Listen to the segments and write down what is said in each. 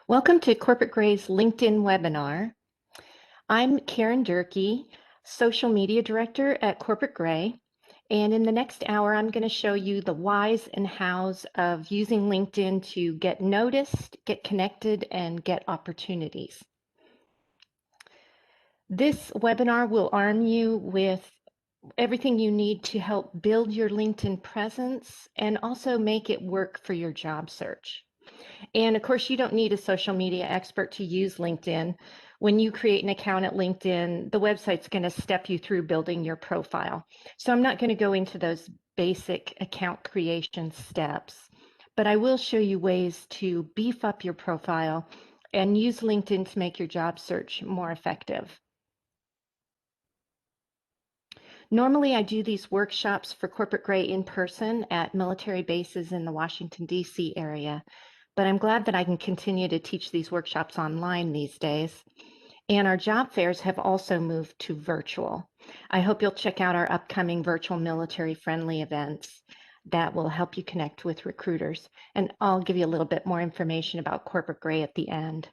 Welcome to Corporate Gray's LinkedIn webinar. I'm Karen Durkee, Social Media Director at Corporate Gray. And in the next hour, I'm going to show you the whys and hows of using LinkedIn to get noticed, get connected, and get opportunities. This webinar will arm you with everything you need to help build your LinkedIn presence and also make it work for your job search. And of course, you don't need a social media expert to use LinkedIn. When you create an account at LinkedIn, the website's going to step you through building your profile. So I'm not going to go into those basic account creation steps, but I will show you ways to beef up your profile and use LinkedIn to make your job search more effective. Normally, I do these workshops for Corporate Gray in person at military bases in the Washington, D.C. area, but I'm glad that I can continue to teach these workshops online these days. And our job fairs have also moved to virtual. I hope you'll check out our upcoming virtual military-friendly events that will help you connect with recruiters. And I'll give you a little bit more information about Corporate Gray at the end.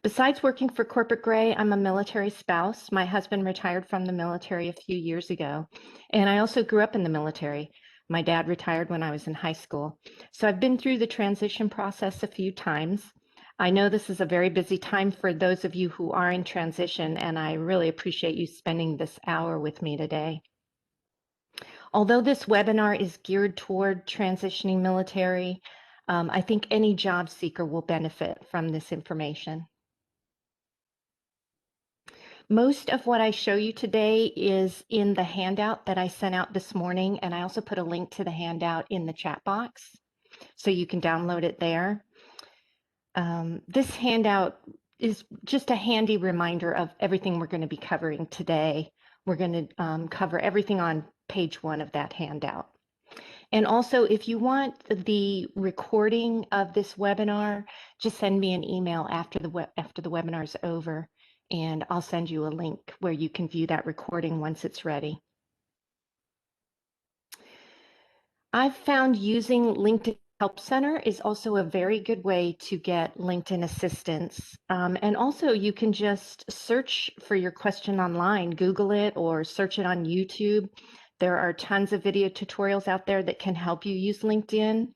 Besides working for Corporate Gray, I'm a military spouse. My husband retired from the military a few years ago, and I also grew up in the military. My dad retired when I was in high school. So I've been through the transition process a few times. I know this is a very busy time for those of you who are in transition, and I really appreciate you spending this hour with me today. Although this webinar is geared toward transitioning military, I think any job seeker will benefit from this information. Most of what I show you today is in the handout that I sent out this morning, and I also put a link to the handout in the chat box, so you can download it there. This handout is just a handy reminder of everything we're going to be covering today. We're going to cover everything on page 1 of that handout. And also, if you want the recording of this webinar, just send me an email after the webinar is over, and I'll send you a link where you can view that recording once it's ready. I've found using LinkedIn Help Center is also a very good way to get LinkedIn assistance. And also, you can just search for your question online, Google it, or search it on YouTube. There are tons of video tutorials out there that can help you use LinkedIn.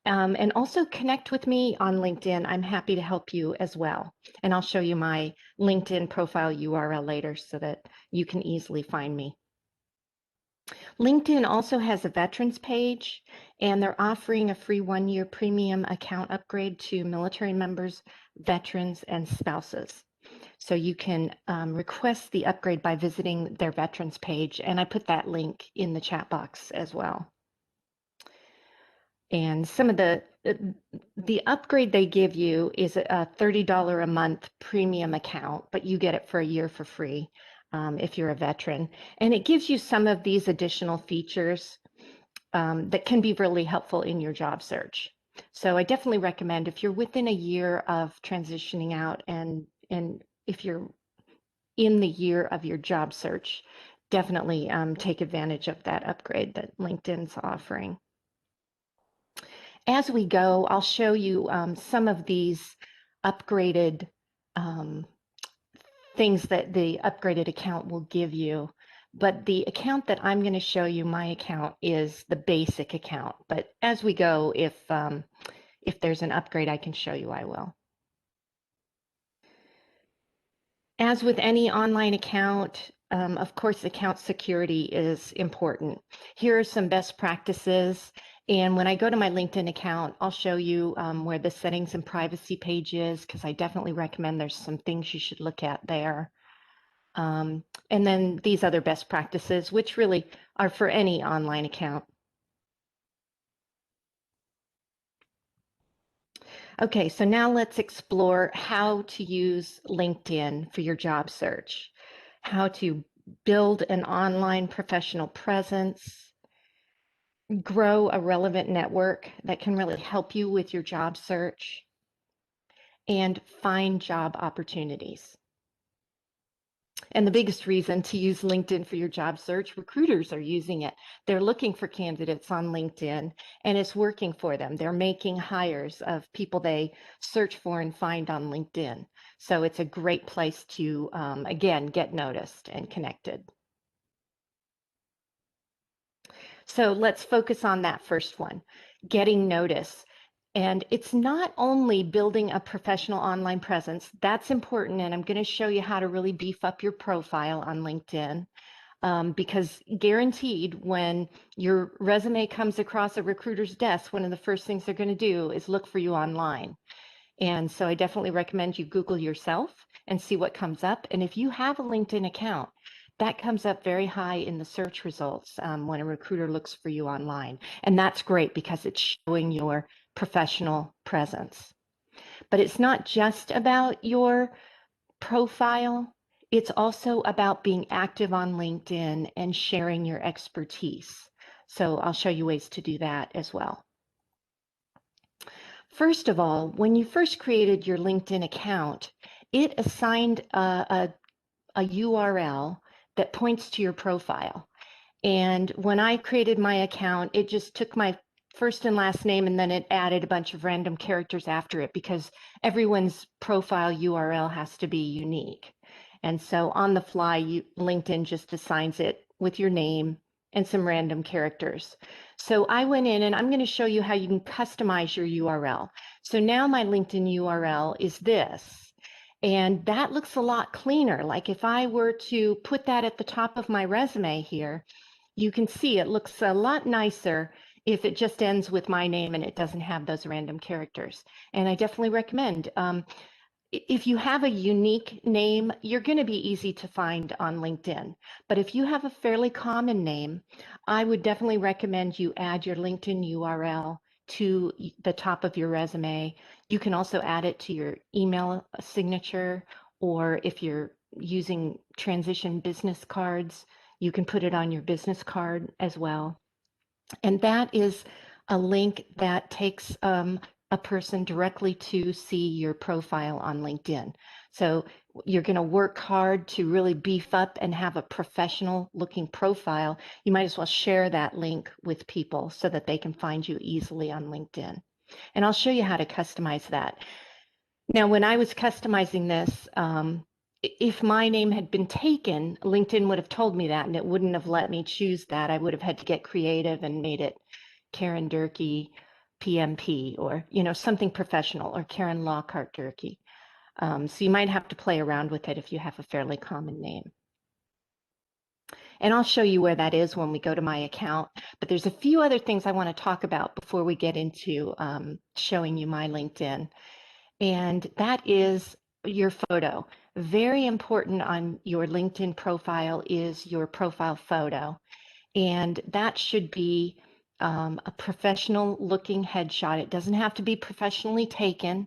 And also connect with me on LinkedIn. I'm happy to help you as well. And I'll show you my LinkedIn profile URL later so that you can easily find me. LinkedIn also has a veterans page, and they're offering a free 1-year premium account upgrade to military members, veterans, and spouses. So you can request the upgrade by visiting their veterans page, and I put that link in the chat box as well. And some of the upgrade they give you is a $30 a month premium account, but you get it for a year for free if you're a veteran. And it gives you some of these additional features that can be really helpful in your job search. So I definitely recommend if you're within a year of transitioning out and if you're in the year of your job search, definitely take advantage of that upgrade that LinkedIn's offering. As we go, I'll show you some of these upgraded things that the upgraded account will give you. But the account that I'm going to show you, my account, is the basic account. But as we go, if there's an upgrade I can show you, I will. As with any online account, of course, account security is important. Here are some best practices. And when I go to my LinkedIn account, I'll show you where the settings and privacy page is, because I definitely recommend there's some things you should look at there. And then these other best practices, which really are for any online account. Okay, so now let's explore how to use LinkedIn for your job search, how to build an online professional presence, grow a relevant network that can really help you with your job search, and find job opportunities. And the biggest reason to use LinkedIn for your job search, recruiters are using it. They're looking for candidates on LinkedIn and it's working for them. They're making hires of people they search for and find on LinkedIn. So it's a great place to, again, get noticed and connected. So let's focus on that first one, getting notice. And it's not only building a professional online presence, that's important. And I'm going to show you how to really beef up your profile on LinkedIn. Because guaranteed, when your resume comes across a recruiter's desk, one of the first things they're going to do is look for you online. And so I definitely recommend you Google yourself and see what comes up. And if you have a LinkedIn account, that comes up very high in the search results when a recruiter looks for you online. And that's great because it's showing your professional presence. But it's not just about your profile. It's also about being active on LinkedIn and sharing your expertise. So I'll show you ways to do that as well. First of all, when you first created your LinkedIn account, it assigned a URL that points to your profile. And when I created my account, it just took my first and last name and then it added a bunch of random characters after it because everyone's profile URL has to be unique. And so on the fly, LinkedIn just assigns it with your name and some random characters. So I went in and I'm going to show you how you can customize your URL. So now my LinkedIn URL is this. And that looks a lot cleaner. Like if I were to put that at the top of my resume here, you can see it looks a lot nicer if it just ends with my name and it doesn't have those random characters. And I definitely recommend, if you have a unique name, you're going to be easy to find on LinkedIn. But if you have a fairly common name, I would definitely recommend you add your LinkedIn URL to the top of your resume. You can also add it to your email signature, or if you're using transition business cards, you can put it on your business card as well. And that is a link that takes a person directly to see your profile on LinkedIn. So you're going to work hard to really beef up and have a professional looking profile. You might as well share that link with people so that they can find you easily on LinkedIn. And I'll show you how to customize that. Now, when I was customizing this, if my name had been taken, LinkedIn would have told me that and it wouldn't have let me choose that. I would have had to get creative and made it Karen Durkee, PMP, or something professional, or Karen Lockhart Durkee. So you might have to play around with it if you have a fairly common name. And I'll show you where that is when we go to my account. But there's a few other things I want to talk about before we get into showing you my LinkedIn. And that is your photo. Very important on your LinkedIn profile is your profile photo. And that should be a professional looking headshot. It doesn't have to be professionally taken.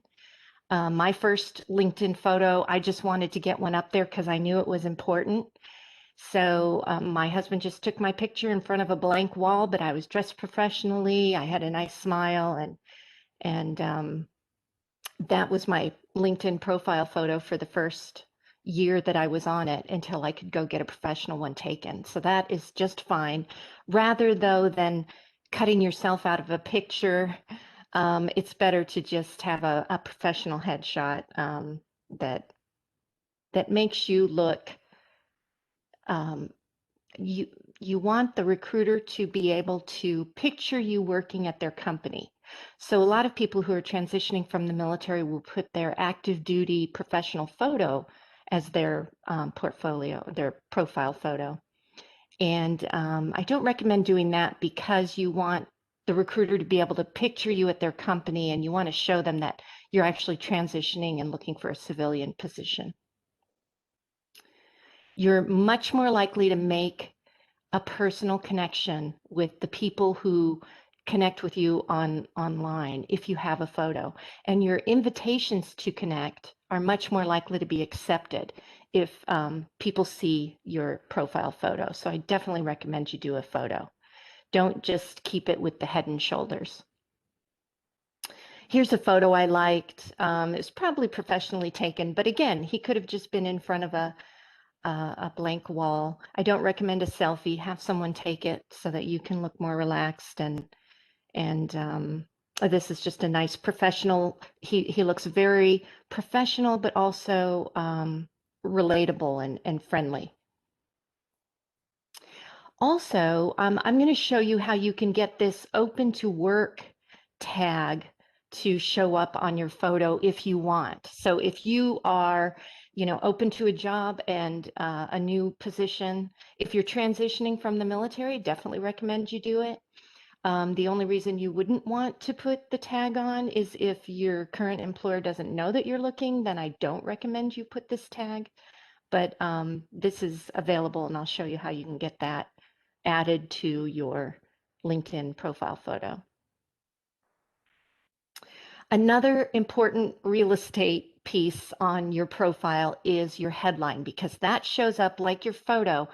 My first LinkedIn photo, I just wanted to get one up there because I knew it was important. So my husband just took my picture in front of a blank wall, but I was dressed professionally. I had a nice smile, and that was my LinkedIn profile photo for the first year that I was on it until I could go get a professional one taken. So that is just fine. Rather though than cutting yourself out of a picture, it's better to just have a professional headshot that makes you look. Um, you you want the recruiter to be able to picture you working at their company. So a lot of people who are transitioning from the military will put their active duty professional photo as their portfolio, their profile photo. And I don't recommend doing that because you want the recruiter to be able to picture you at their company and you want to show them that you're actually transitioning and looking for a civilian position. You're much more likely to make a personal connection with the people who connect with you online if you have a photo, and your invitations to connect are much more likely to be accepted if people see your profile photo. So I definitely recommend you do a photo. Don't just keep it with the head and shoulders. Here's a photo I liked. It's probably professionally taken, but again, he could have just been in front of a blank wall. I don't recommend a selfie. Have someone take it so that you can look more relaxed, and this is just a nice professional. He looks very professional, but also relatable and friendly. Also, I'm going to show you how you can get this open to work tag to show up on your photo if you want. So if you are, open to a job and a new position, if you're transitioning from the military, definitely recommend you do it. The only reason you wouldn't want to put the tag on is if your current employer doesn't know that you're looking, then I don't recommend you put this tag. But this is available, and I'll show you how you can get that added to your LinkedIn profile photo. Another important real estate piece on your profile is your headline, because that shows up like your photo.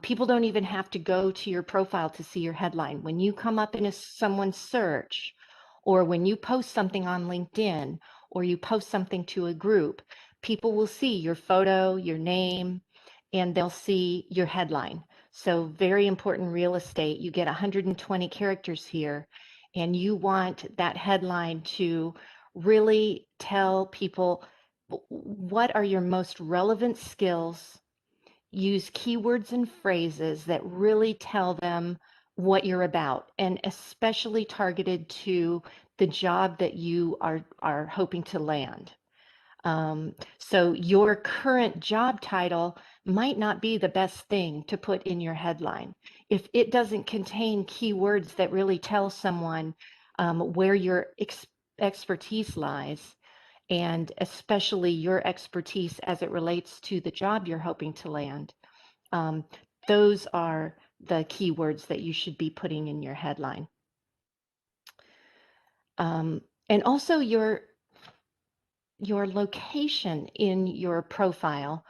People don't even have to go to your profile to see your headline. When you come up in someone's search, or when you post something on LinkedIn, or you post something to a group, people will see your photo, your name, and they'll see your headline. So very important real estate. You get 120 characters here, and you want that headline to really tell people what are your most relevant skills. Use keywords and phrases that really tell them what you're about, and especially targeted to the job that you are hoping to land. So your current job title might not be the best thing to put in your headline. If it doesn't contain keywords that really tell someone where your expertise lies, and especially your expertise as it relates to the job you're hoping to land, those are the keywords that you should be putting in your headline. And also your location in your profile,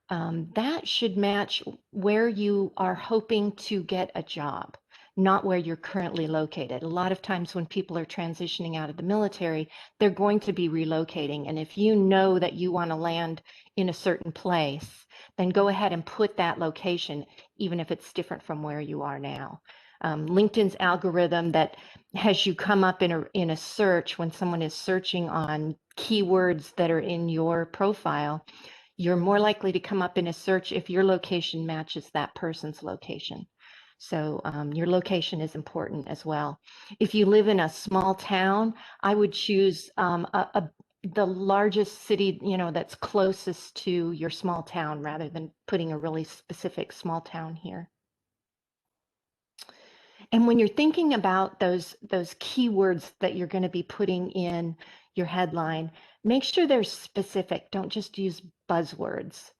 that should match where you are hoping to get a job, not where you're currently located. A lot of times when people are transitioning out of the military, they're going to be relocating. And if you know that you want to land in a certain place, then go ahead and put that location, even if it's different from where you are now. LinkedIn's algorithm that has you come up in a search when someone is searching on keywords that are in your profile, you're more likely to come up in a search if your location matches that person's location. So your location is important as well. If you live in a small town, I would choose the largest city, that's closest to your small town, rather than putting a really specific small town here. And when you're thinking about those keywords that you're going to be putting in your headline, make sure they're specific. Don't just use buzzwords.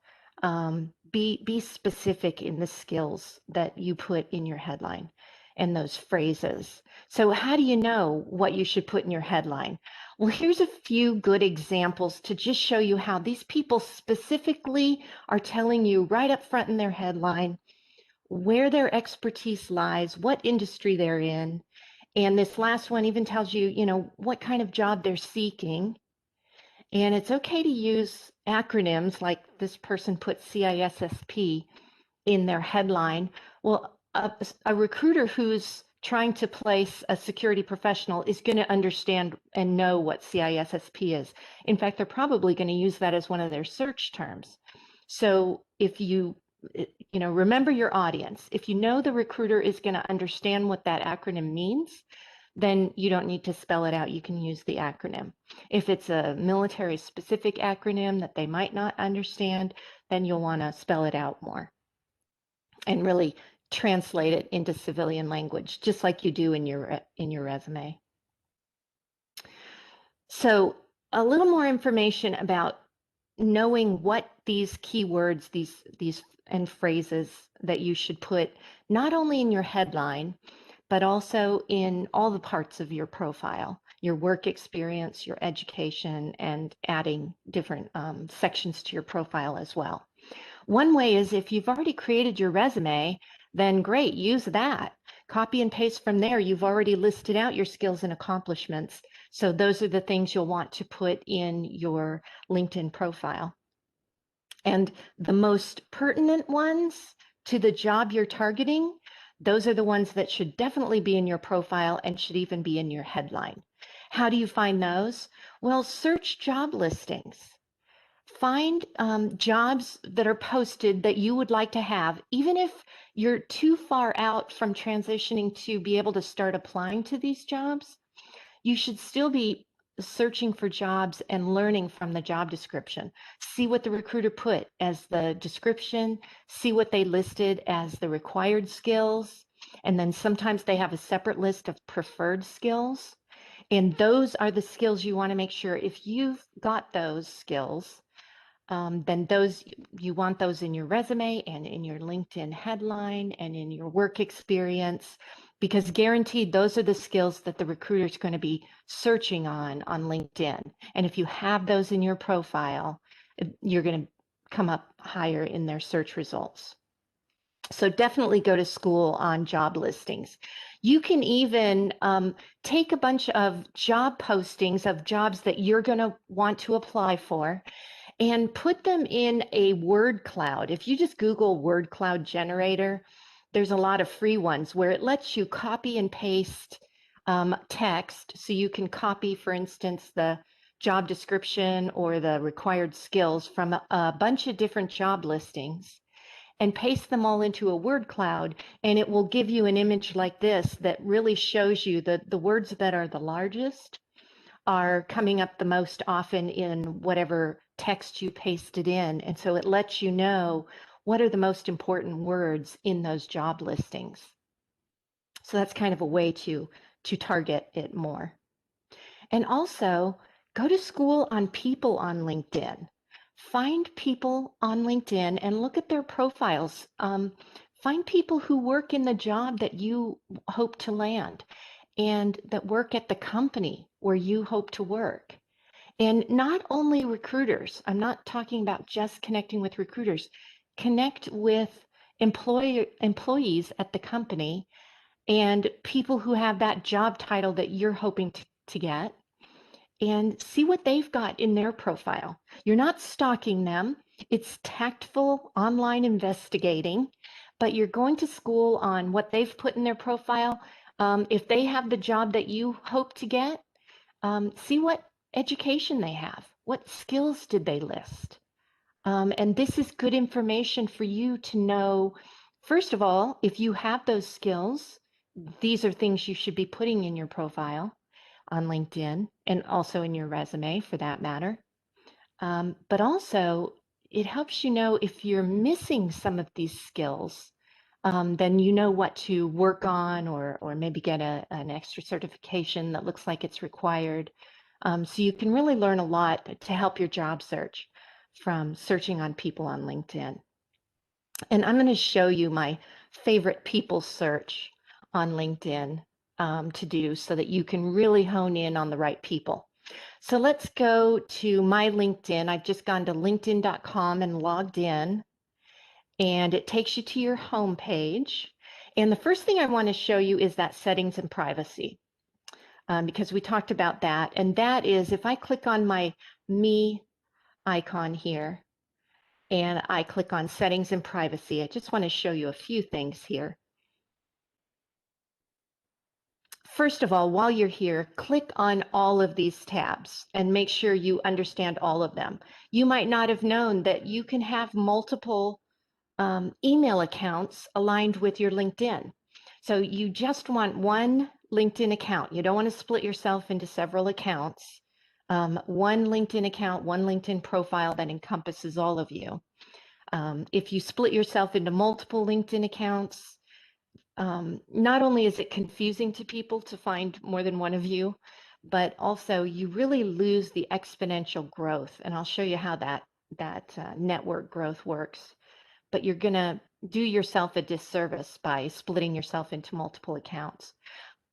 Be specific in the skills that you put in your headline and those phrases. So how do you know what you should put in your headline? Well, here's a few good examples to just show you how these people specifically are telling you right up front in their headline where their expertise lies, what industry they're in. And this last one even tells you, what kind of job they're seeking. And it's okay to use acronyms, like this person put CISSP in their headline. Well, a recruiter who's trying to place a security professional is going to understand and know what CISSP is. In fact, they're probably going to use that as one of their search terms. So if you remember your audience. If you know the recruiter is going to understand what that acronym means, then you don't need to spell it out. You can use the acronym. If it's a military specific acronym that they might not understand, then you'll want to spell it out more and really translate it into civilian language, just like you do in your resume. So a little more information about knowing what these keywords, these and phrases that you should put not only in your headline, but also in all the parts of your profile, your work experience, your education, and adding different sections to your profile as well. One way is if you've already created your resume, then great, use that. Copy and paste from there. You've already listed out your skills and accomplishments. So those are the things you'll want to put in your LinkedIn profile. And the most pertinent ones to the job you're targeting, those are the ones that should definitely be in your profile and should even be in your headline. How do you find those? Well, search job listings. Find jobs that are posted that you would like to have, even if you're too far out from transitioning to be able to start applying to these jobs. You should still be searching for jobs and learning from the job description. See what the recruiter put as the description, see what they listed as the required skills, and then sometimes they have a separate list of preferred skills. And those are the skills you want to make sure if you've got those skills, then those you want those in your resume and in your LinkedIn headline and in your work experience, because guaranteed those are the skills that the recruiter is going to be searching on LinkedIn. And if you have those in your profile, you're going to come up higher in their search results. So definitely go to school on job listings. You can even take a bunch of job postings of jobs that you're going to want to apply for and put them in a word cloud. If you just Google word cloud generator, there's a lot of free ones where it lets you copy and paste text. So you can copy, for instance, the job description or the required skills from a bunch of different job listings and paste them all into a word cloud, and it will give you an image like this that really shows you the words that are the largest are coming up the most often in whatever text you pasted in. And so it lets you know what are the most important words in those job listings. So that's kind of a way to target it more. And also go to school on people on LinkedIn. Find people on LinkedIn and look at their profiles. Find people who work in the job that you hope to land and that work at the company where you hope to work. And not only recruiters, I'm not talking about just connecting with recruiters, connect with employees at the company and people who have that job title that you're hoping to get, and see what they've got in their profile. You're not stalking them. It's tactful online investigating, but you're going to school on what they've put in their profile. If they have the job that you hope to get, see what education they have. What skills did they list? And this is good information for you to know, first of all, if you have those skills, these are things you should be putting in your profile on LinkedIn and also in your resume for that matter. But also, it helps you know if you're missing some of these skills, then you know what to work on or maybe get an extra certification that looks like it's required. So you can really learn a lot to help your job search from searching on people on LinkedIn. And I'm going to show you my favorite people search on LinkedIn to do so that you can really hone in on the right people. So let's go to my LinkedIn. I've just gone to linkedin.com and logged in, and it takes you to your home page. And the first thing I want to show you is that settings and privacy, because we talked about that. And that is if I click on my me icon here and I click on settings and privacy, I just want to show you a few things here. First of all, while you're here, click on all of these tabs and make sure you understand all of them. You might not have known that you can have multiple email accounts aligned with your LinkedIn. So you just want one LinkedIn account. You don't want to split yourself into several accounts. One LinkedIn account, one LinkedIn profile that encompasses all of you. If you split yourself into multiple LinkedIn accounts, not only is it confusing to people to find more than one of you, but also you really lose the exponential growth. And I'll show you how that network growth works. But you're going to do yourself a disservice by splitting yourself into multiple accounts.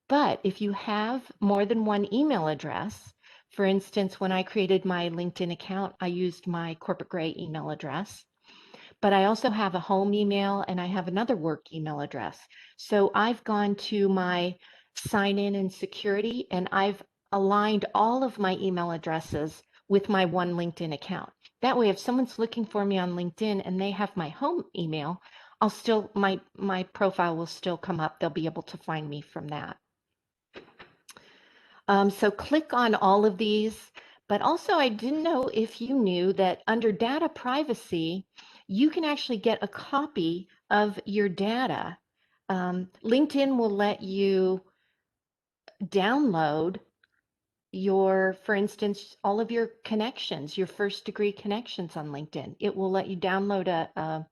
But if you have more than one email address, for instance, when I created my LinkedIn account, I used my Corporate Gray email address. But I also have a home email and I have another work email address. So I've gone to my sign in and security and I've aligned all of my email addresses with my one LinkedIn account. That way, if someone's looking for me on LinkedIn and they have my home email, I'll still, my profile will still come up. They'll be able to find me from that. So click on all of these, but also I didn't know if you knew that under data privacy, you can actually get a copy of your data. LinkedIn will let you download your, for instance, all of your connections, your first degree connections on LinkedIn. It will let you download a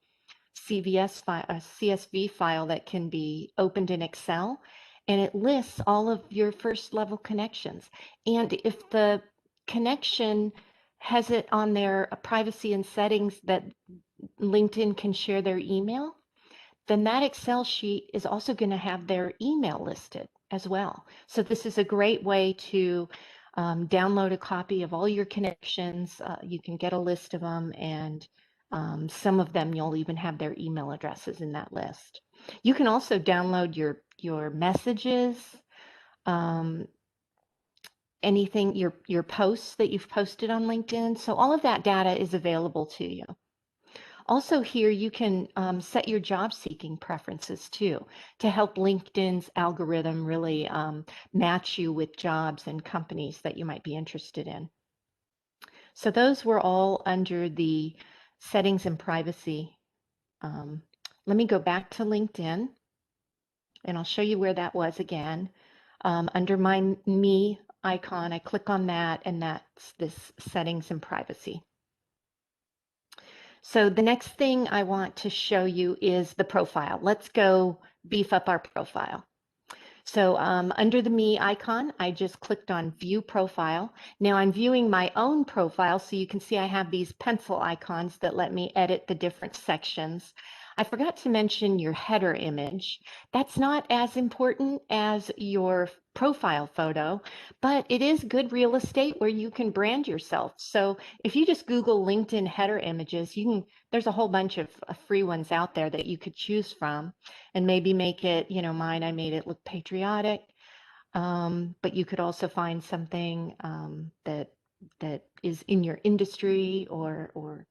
CVS file, a CSV file that can be opened in Excel, and it lists all of your first level connections. And if the connection has it on their privacy and settings that LinkedIn can share their email, then that Excel sheet is also going to have their email listed as well. So this is a great way to download a copy of all your connections. You can get a list of them, and some of them you'll even have their email addresses in that list. You can also download your messages, anything, your posts that you've posted on LinkedIn. So all of that data is available to you. Also here, you can set your job seeking preferences too, to help LinkedIn's algorithm really match you with jobs and companies that you might be interested in. So those were all under the settings and privacy. Let me go back to LinkedIn, and I'll show you where that was again. Under my Me icon, I click on that, and that's this settings and privacy. So the next thing I want to show you is the profile. Let's go beef up our profile. So under the Me icon, I just clicked on View Profile. Now I'm viewing my own profile, so you can see I have these pencil icons that let me edit the different sections. I forgot to mention your header image. That's not as important as your profile photo, but it is good real estate where you can brand yourself. So if you just Google LinkedIn header images, there's a whole bunch of free ones out there that you could choose from, and maybe make it, mine, I made it look patriotic, but you could also find something that is in your industry, or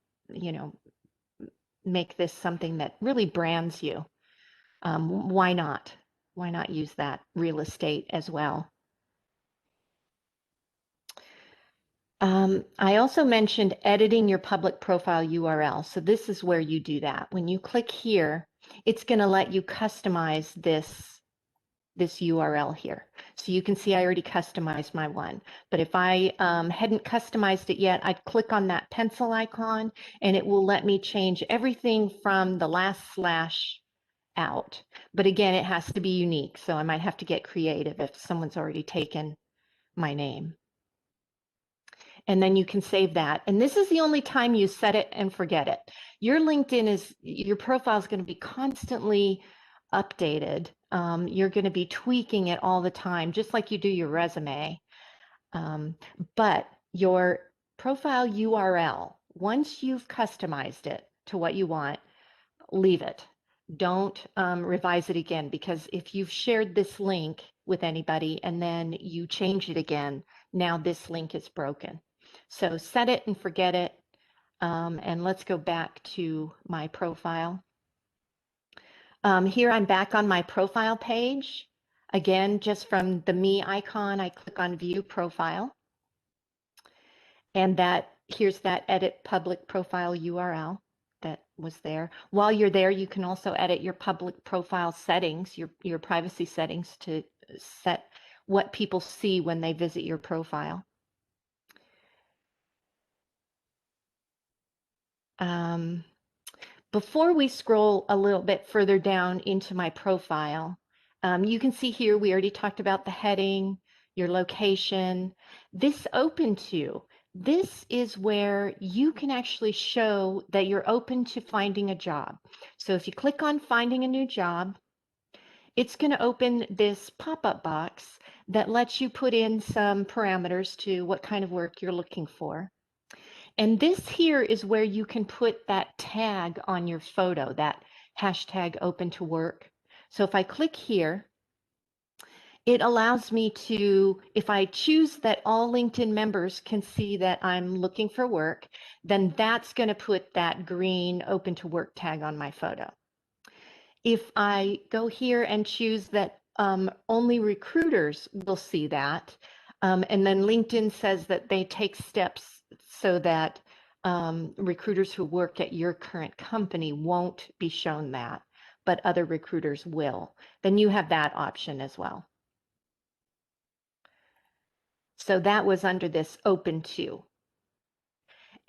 make this something that really brands you. Why not? Why not use that real estate as well? I also mentioned editing your public profile URL. So this is where you do that. When you click here, it's going to let you customize this URL here. So you can see I already customized my one. But if I hadn't customized it yet, I'd click on that pencil icon, and it will let me change everything from the last slash out. But again, it has to be unique. So I might have to get creative if someone's already taken my name. And then you can save that. And this is the only time you set it and forget it. Your your profile is going to be constantly updated. You're going to be tweaking it all the time, just like you do your resume. But your profile URL, once you've customized it to what you want, leave it. Don't revise it again, because if you've shared this link with anybody and then you change it again, now this link is broken. So set it and forget it. And let's go back to my profile. Here I'm back on my profile page. Again, just from the Me icon, I click on View Profile. And here's that Edit Public Profile URL that was there. While you're there, you can also edit your public profile settings, your privacy settings, to set what people see when they visit your profile. Before we scroll a little bit further down into my profile, you can see here we already talked about the heading, your location. This Open To, this is where you can actually show that you're open to finding a job. So if you click on Finding a New Job, it's going to open this pop-up box that lets you put in some parameters to what kind of work you're looking for. And this here is where you can put that tag on your photo, that hashtag open to work. So if I click here, It allows me to, if I choose that all LinkedIn members can see that I'm looking for work, then that's going to put that green open to work tag on my photo. If I go here and choose that only recruiters will see that, and then LinkedIn says that they take steps so that recruiters who work at your current company won't be shown that, but other recruiters will, then you have that option as well. So that was under this open to.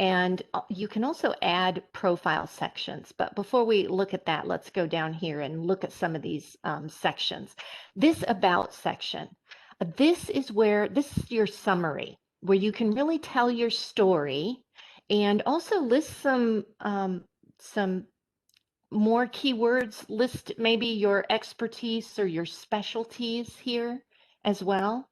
And you can also add profile sections. But before we look at that, let's go down here and look at some of these sections. This about section, this is your summary, where you can really tell your story and also list some more keywords, list maybe your expertise or your specialties here as well.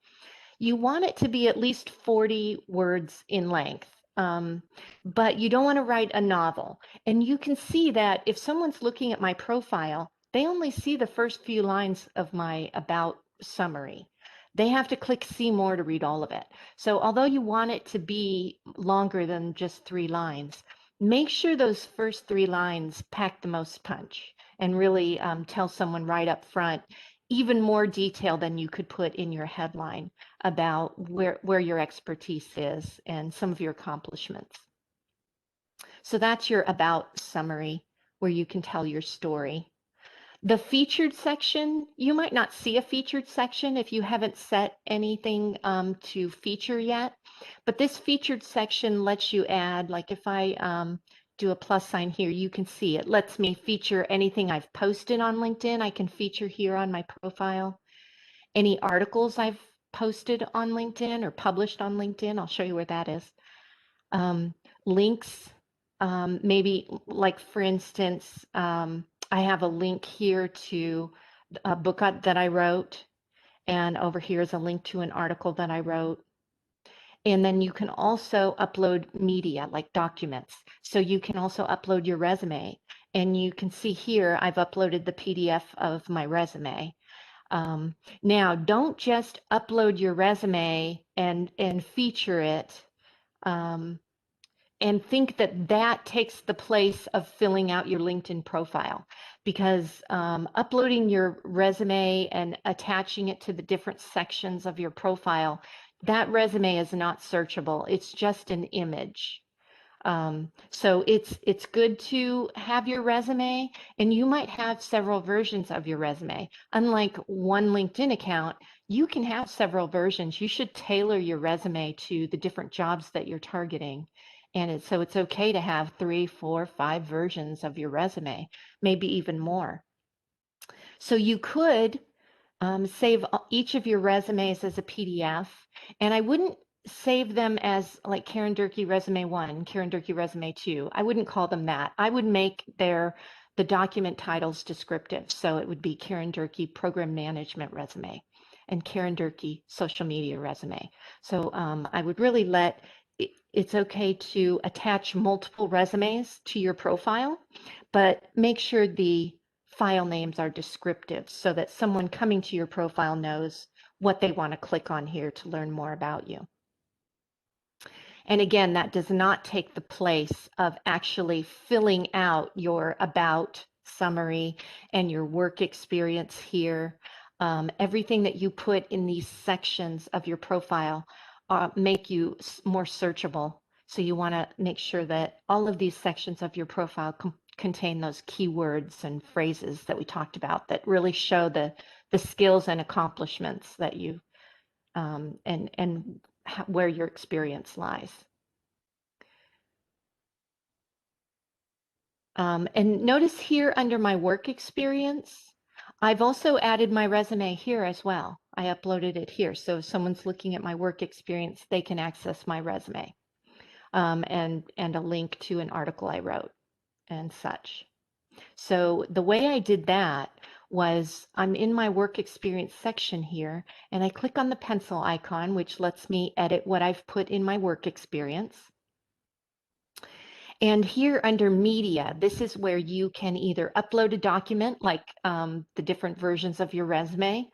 You want it to be at least 40 words in length, but you don't want to write a novel. And you can see that if someone's looking at my profile, they only see the first few lines of my about summary. They have to click see more to read all of it. So although you want it to be longer than just 3 lines, make sure those first 3 lines pack the most punch and really tell someone right up front even more detail than you could put in your headline about where your expertise is and some of your accomplishments. So that's your about summary where you can tell your story. The featured section, you might not see a featured section if you haven't set anything to feature yet, but this featured section lets you add, like if I do a plus sign here, you can see it lets me feature anything I've posted on LinkedIn. I can feature here on my profile. Any articles I've posted on LinkedIn or published on LinkedIn, I'll show you where that is. Links, maybe like for instance, I have a link here to a book that I wrote, and over here is a link to an article that I wrote. And then you can also upload media like documents. So you can also upload your resume. And you can see here, I've uploaded the PDF of my resume. Now, don't just upload your resume and feature it and think that that takes the place of filling out your LinkedIn profile, because uploading your resume and attaching it to the different sections of your profile, that resume is not searchable. It's just an image. So it's good to have your resume, and you might have several versions of your resume. Unlike one LinkedIn account, you can have several versions. You should tailor your resume to the different jobs that you're targeting. And so it's okay to have 3, 4, 5 versions of your resume, maybe even more. So you could save each of your resumes as a PDF, and I wouldn't save them as like Karen Durkee resume 1, Karen Durkee resume 2. I wouldn't call them that. I would make the document titles descriptive. So it would be Karen Durkee program management resume and Karen Durkee social media resume. So I would really it's okay to attach multiple resumes to your profile, but make sure the file names are descriptive so that someone coming to your profile knows what they want to click on here to learn more about you. And again, that does not take the place of actually filling out your about summary and your work experience here. Everything that you put in these sections of your profile make you more searchable. So you want to make sure that all of these sections of your profile contain those keywords and phrases that we talked about that really show the skills and accomplishments that you and where your experience lies. And notice here under my work experience, I've also added my resume here as well. I uploaded it here. So if someone's looking at my work experience, they can access my resume and a link to an article I wrote and such. So the way I did that was I'm in my work experience section here, and I click on the pencil icon, which lets me edit what I've put in my work experience. And here under media, this is where you can either upload a document like the different versions of your resume,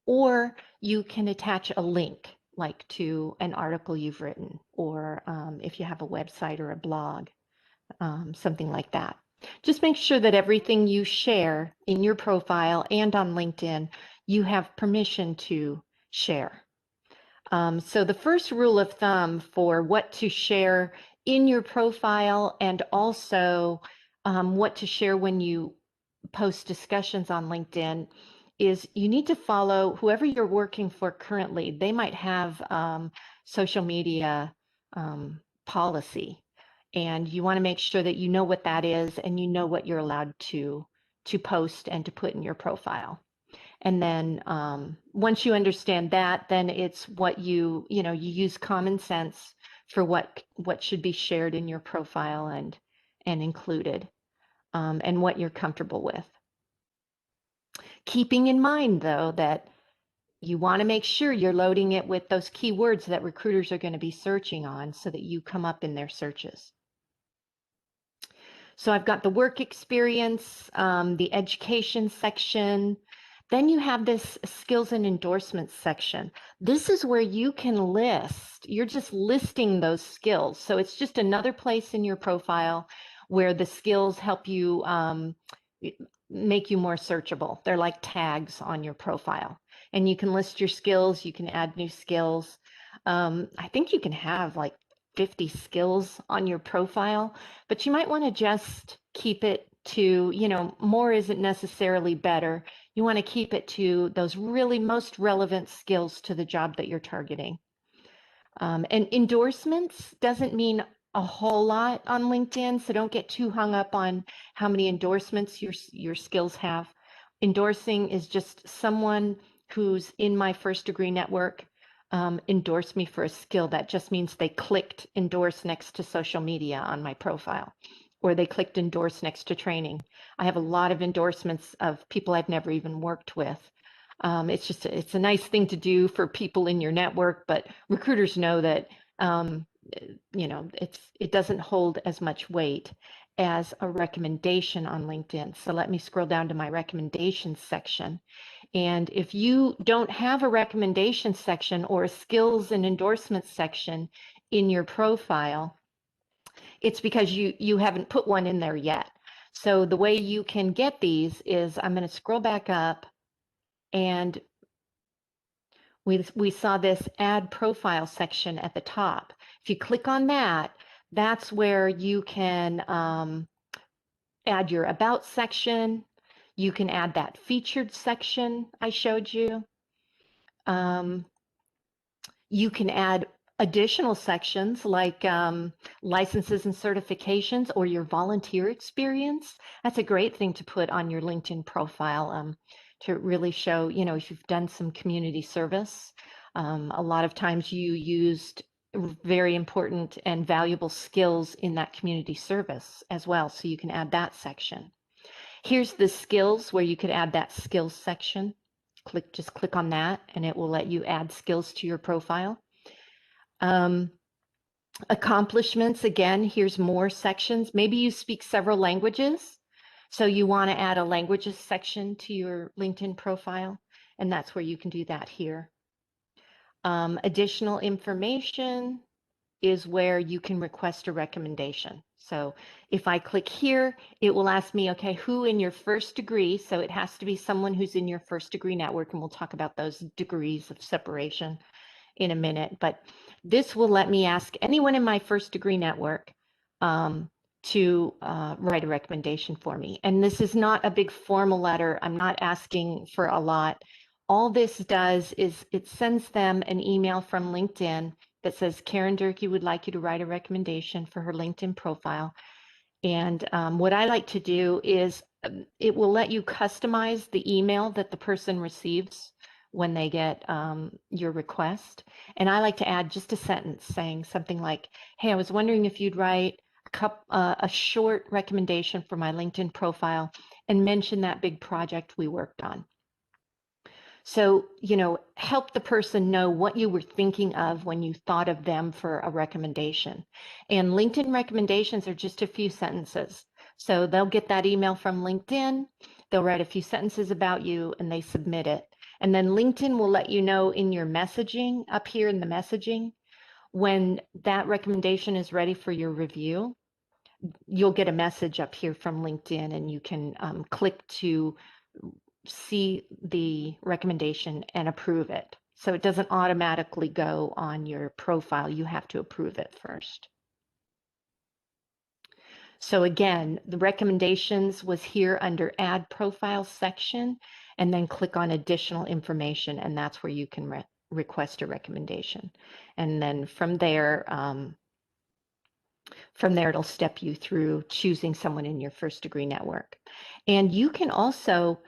or you can attach a link like to an article you've written, or if you have a website or a blog, something like that. Just make sure that everything you share in your profile and on LinkedIn, you have permission to share. So the first rule of thumb for what to share in your profile, and also what to share when you post discussions on LinkedIn, is you need to follow whoever you're working for currently. They might have social media policy, and you want to make sure that you know what that is and you know what you're allowed to post and to put in your profile. And then once you understand that, then it's what you use common sense for what should be shared in your profile and included, and what you're comfortable with. Keeping in mind, though, that you want to make sure you're loading it with those keywords that recruiters are going to be searching on so that you come up in their searches. So I've got the work experience, the education section. Then you have this skills and endorsements section. This is where you can list, you're just listing those skills. So it's just another place in your profile where the skills help you make you more searchable. They're like tags on your profile. And you can list your skills, you can add new skills. I think you can have like 50 skills on your profile, but you might want to just keep it to, more isn't necessarily better. You want to keep it to those really most relevant skills to the job that you're targeting. And endorsements doesn't mean a whole lot on LinkedIn, so don't get too hung up on how many endorsements your skills have. Endorsing is just someone who's in my first degree network endorsed me for a skill. That just means they clicked endorse next to social media on my profile, or they clicked endorse next to training. I have a lot of endorsements of people I've never even worked with. It's a nice thing to do for people in your network, but recruiters know that it doesn't hold as much weight as a recommendation on LinkedIn. So let me scroll down to my recommendations section. And if you don't have a recommendation section or a skills and endorsements section in your profile, it's because you haven't put one in there yet. So the way you can get these is, I'm going to scroll back up, and we saw this add profile section at the top. If you click on that, that's where you can add your about section. You can add that featured section I showed you. You can add additional sections like licenses and certifications, or your volunteer experience. That's a great thing to put on your LinkedIn profile, to really show, if you've done some community service. A lot of times you used very important and valuable skills in that community service as well, so you can add that section. Here's the skills where you could add that skills section. Just click on that and it will let you add skills to your profile. Accomplishments, again, here's more sections. Maybe you speak several languages, so you want to add a languages section to your LinkedIn profile, and that's where you can do that here. Additional information is where you can request a recommendation. So if I click here, it will ask me, okay, who in your first degree, so it has to be someone who's in your first degree network, and we'll talk about those degrees of separation in a minute, but this will let me ask anyone in my first degree network to write a recommendation for me. And this is not a big formal letter. I'm not asking for a lot. All this does is it sends them an email from LinkedIn that says, Karen Durkee would like you to write a recommendation for her LinkedIn profile. And what I like to do is it will let you customize the email that the person receives when they get your request. And I like to add just a sentence saying something like, hey, I was wondering if you'd write a short recommendation for my LinkedIn profile and mention that big project we worked on. So, help the person know what you were thinking of when you thought of them for a recommendation. And LinkedIn recommendations are just a few sentences. So they'll get that email from LinkedIn, they'll write a few sentences about you, and they submit it. And then LinkedIn will let you know in your messaging, up here in the messaging, when that recommendation is ready for your review. You'll get a message up here from LinkedIn, and you can click to see the recommendation and approve it. So it doesn't automatically go on your profile. You have to approve it first. So again, the recommendations was here under Add Profile section, and then click on Additional Information, and that's where you can request a recommendation. And then from there, it'll step you through choosing someone in your first degree network. And you can also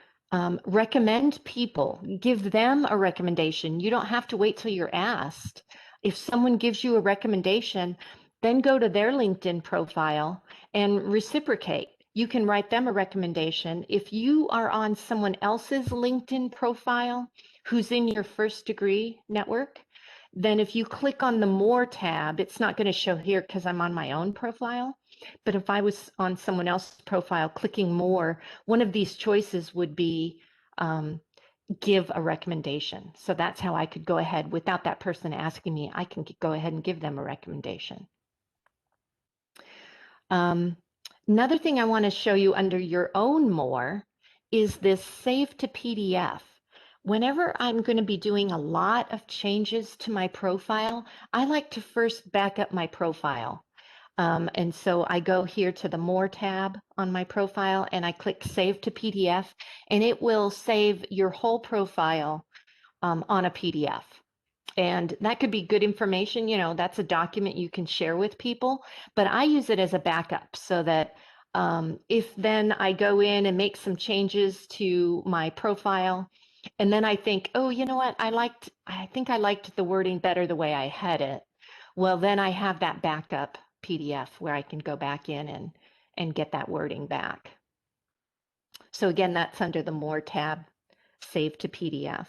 recommend people, give them a recommendation. You don't have to wait till you're asked. If someone gives you a recommendation, then go to their LinkedIn profile and reciprocate. You can write them a recommendation. If you are on someone else's LinkedIn profile who's in your first degree network, then if you click on the More tab, it's not going to show here because I'm on my own profile. But if I was on someone else's profile, clicking More, one of these choices would be give a recommendation. So that's how I could go ahead, without that person asking me, I can go ahead and give them a recommendation. Another thing I want to show you under your own More is this Save to PDF. Whenever I'm going to be doing a lot of changes to my profile, I like to first back up my profile. And so I go here to the More tab on my profile, and I click Save to PDF, and it will save your whole profile on a PDF. And that could be good information. You know, that's a document you can share with people, but I use it as a backup so that if then I go in and make some changes to my profile, and then I think, oh, you know what, I think I liked the wording better the way I had it. Well, then I have that backup PDF where I can go back in and get that wording back. So again, that's under the More tab, Save to PDF.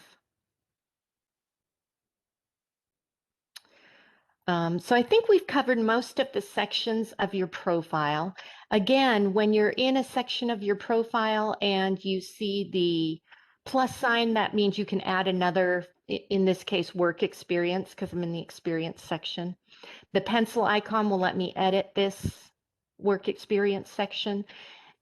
So I think we've covered most of the sections of your profile. Again, when you're in a section of your profile and you see the plus sign, that means you can add another, in this case, work experience, because I'm in the experience section. The pencil icon will let me edit this work experience section.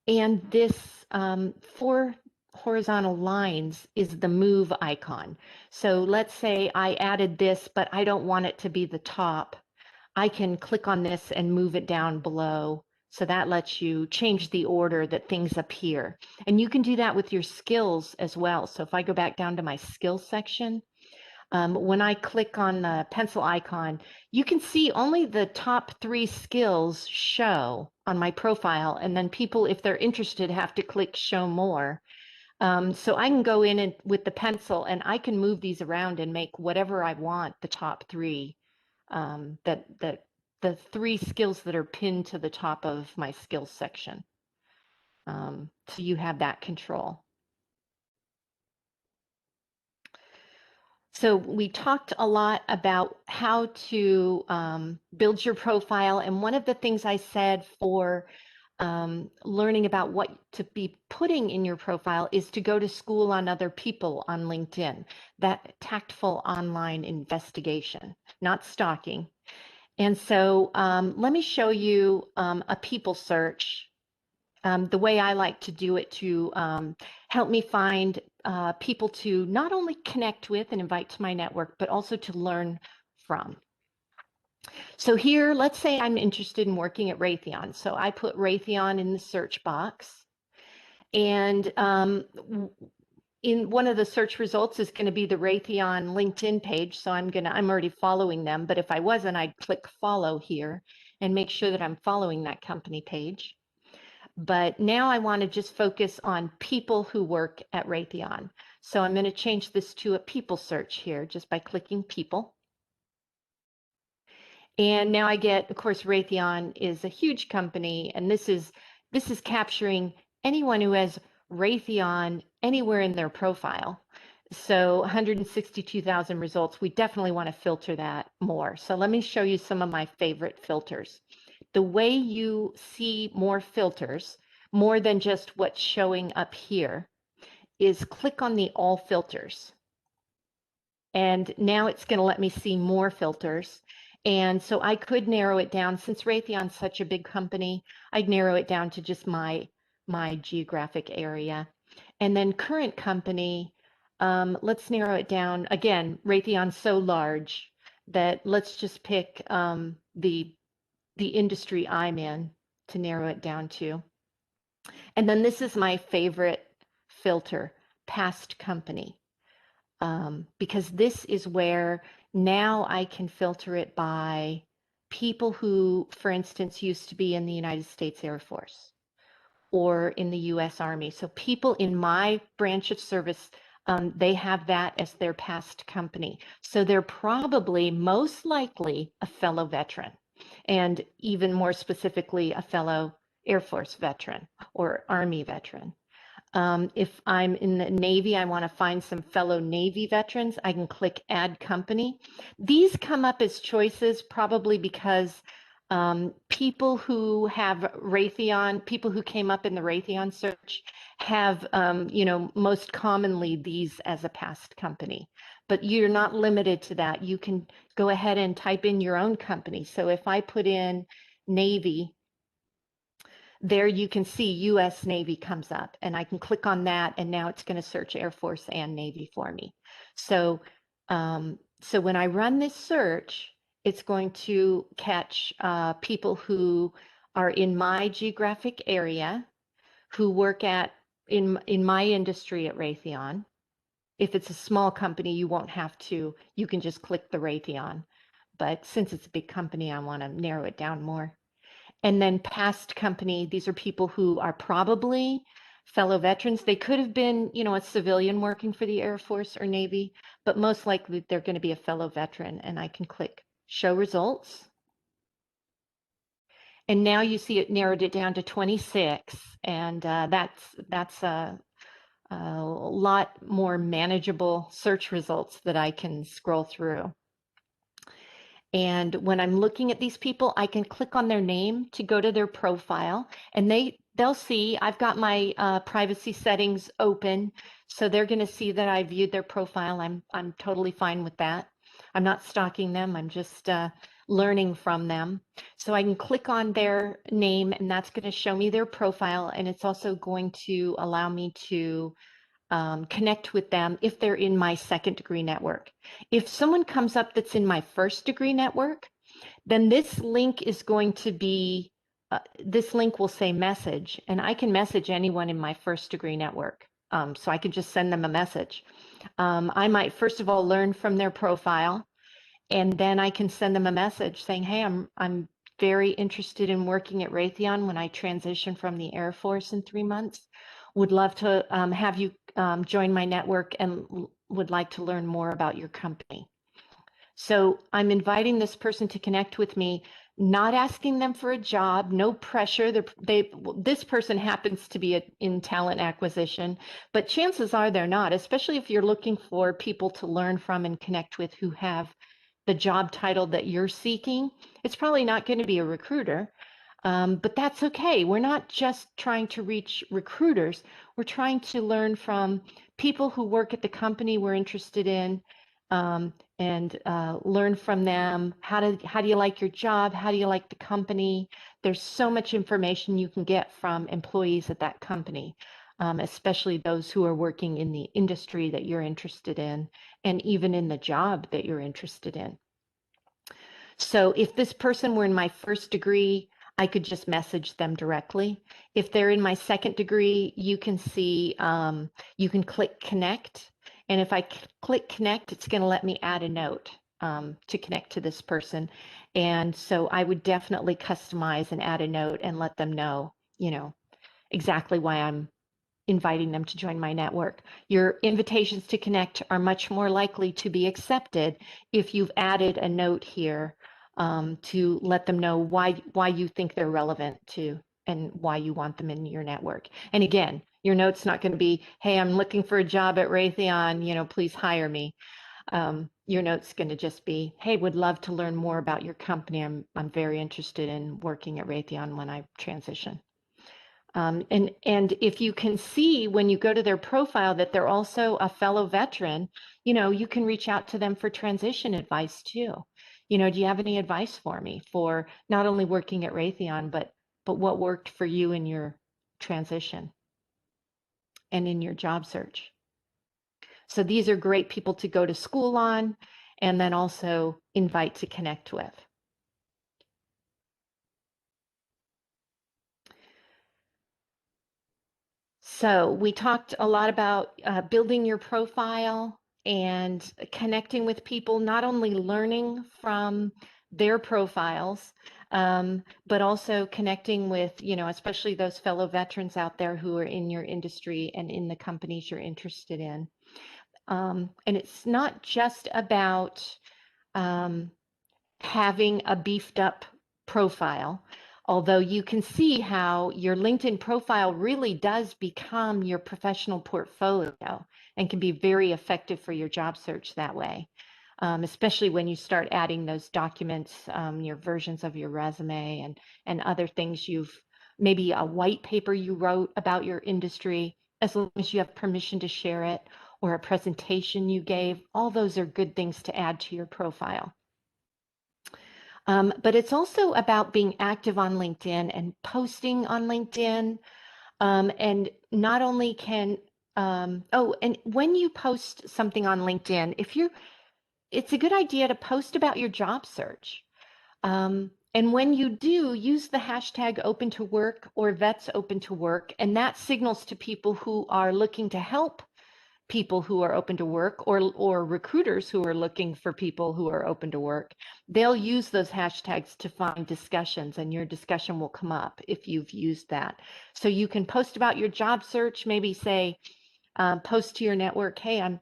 And this 4 horizontal lines is the move icon. So let's say I added this, but I don't want it to be the top. I can click on this and move it down below. So that lets you change the order that things appear. And you can do that with your skills as well. So if I go back down to my skills section, when I click on the pencil icon, you can see only the top 3 skills show on my profile, and then people, if they're interested, have to click show more. So I can go in and with the pencil, and I can move these around and make whatever I want the top 3, the 3 skills that are pinned to the top of my skills section. So you have that control. So we talked a lot about how to build your profile. And one of the things I said for learning about what to be putting in your profile is to go to school on other people on LinkedIn, that tactful online investigation, not stalking. And so let me show you a people search. The way I like to do it to help me find people to not only connect with and invite to my network, but also to learn from. So here, let's say I'm interested in working at Raytheon. So I put Raytheon in the search box. And in one of the search results is going to be the Raytheon LinkedIn page. So I'm already following them. But if I wasn't, I'd click follow here and make sure that I'm following that company page. But now I want to just focus on people who work at Raytheon. So I'm going to change this to a people search here just by clicking people. And now I get, of course, Raytheon is a huge company, and this is capturing anyone who has Raytheon anywhere in their profile. So 162,000 results. We definitely want to filter that more. So let me show you some of my favorite filters. The way you see more filters, more than just what's showing up here, is click on the all filters. And now it's going to let me see more filters. And so I could narrow it down. Since Raytheon's such a big company, I'd narrow it down to just my geographic area. And then current company, let's narrow it down. Again, Raytheon's so large that let's just pick the industry I'm in to narrow it down to. And then this is my favorite filter, past company, because this is where now I can filter it by people who, for instance, used to be in the United States Air Force or in the US Army. So people in my branch of service, they have that as their past company. So they're probably most likely a fellow veteran, and even more specifically, a fellow Air Force veteran or Army veteran. If I'm in the Navy, I want to find some fellow Navy veterans, I can click Add Company. These come up as choices probably because people who have Raytheon, people who came up in the Raytheon search have, most commonly these as a past company. But you're not limited to that. You can go ahead and type in your own company. So if I put in Navy, there you can see US Navy comes up, and I can click on that, and now it's going to search Air Force and Navy for me. So, so when I run this search, it's going to catch people who are in my geographic area, who work in my industry at Raytheon. If it's a small company, you won't have to. You can just click the Raytheon. But since it's a big company, I want to narrow it down more. And then past company, these are people who are probably fellow veterans. They could have been, a civilian working for the Air Force or Navy, but most likely they're going to be a fellow veteran. And I can click Show Results. And now you see it narrowed it down to 26. And that's a lot more manageable search results that I can scroll through. And when I'm looking at these people, I can click on their name to go to their profile, and they'll see I've got my privacy settings open, so they're going to see that I viewed their profile. I'm totally fine with that. I'm not stalking them. I'm just learning from them. So I can click on their name, and that's going to show me their profile, and it's also going to allow me to connect with them if they're in my second degree network. If someone comes up that's in my first degree network, then this link is going to be, this link will say message, and I can message anyone in my first degree network. So I could just send them a message. I might first of all learn from their profile, and then I can send them a message saying, hey, I'm very interested in working at Raytheon when I transition from the Air Force in 3 months. Would love to have you join my network and would like to learn more about your company. So I'm inviting this person to connect with me, not asking them for a job, no pressure. This person happens to be in talent acquisition, but chances are they're not, especially if you're looking for people to learn from and connect with who have the job title that you're seeking. It's probably not going to be a recruiter. But that's okay. We're not just trying to reach recruiters. We're trying to learn from people who work at the company we're interested in, and learn from them. How do you like your job? How do you like the company? There's so much information you can get from employees at that company, especially those who are working in the industry that you're interested in, and even in the job that you're interested in. So if this person were in my first degree, I could just message them directly. If they're in my second degree, you can see, you can click connect. And if I click connect, it's going to let me add a note to connect to this person. And so I would definitely customize and add a note and let them know, exactly why I'm inviting them to join my network. Your invitations to connect are much more likely to be accepted if you've added a note here to let them know why you think they're relevant to and why you want them in your network. And again, your note's not going to be, hey, I'm looking for a job at Raytheon, please hire me. Your note's going to just be, hey, would love to learn more about your company. I'm very interested in working at Raytheon when I transition. And if you can see when you go to their profile that they're also a fellow veteran, you can reach out to them for transition advice too. Do you have any advice for me for not only working at Raytheon, but what worked for you in your transition and in your job search? So these are great people to go to school on and then also invite to connect with. So we talked a lot about building your profile and connecting with people, not only learning from their profiles, but also connecting with, especially those fellow veterans out there who are in your industry and in the companies you're interested in. And it's not just about having a beefed up profile, although you can see how your LinkedIn profile really does become your professional portfolio and can be very effective for your job search that way, especially when you start adding those documents, your versions of your resume and other things maybe a white paper you wrote about your industry, as long as you have permission to share it, or a presentation you gave. All those are good things to add to your profile. But it's also about being active on LinkedIn and posting on LinkedIn. And not only can, and when you post something on LinkedIn, it's a good idea to post about your job search. And when you do, use the hashtag open to work or vets open to work, and that signals to people who are looking to help people who are open to work, or recruiters who are looking for people who are open to work. They'll use those hashtags to find discussions, and your discussion will come up if you've used that. So you can post about your job search, maybe say, post to your network, hey, I'm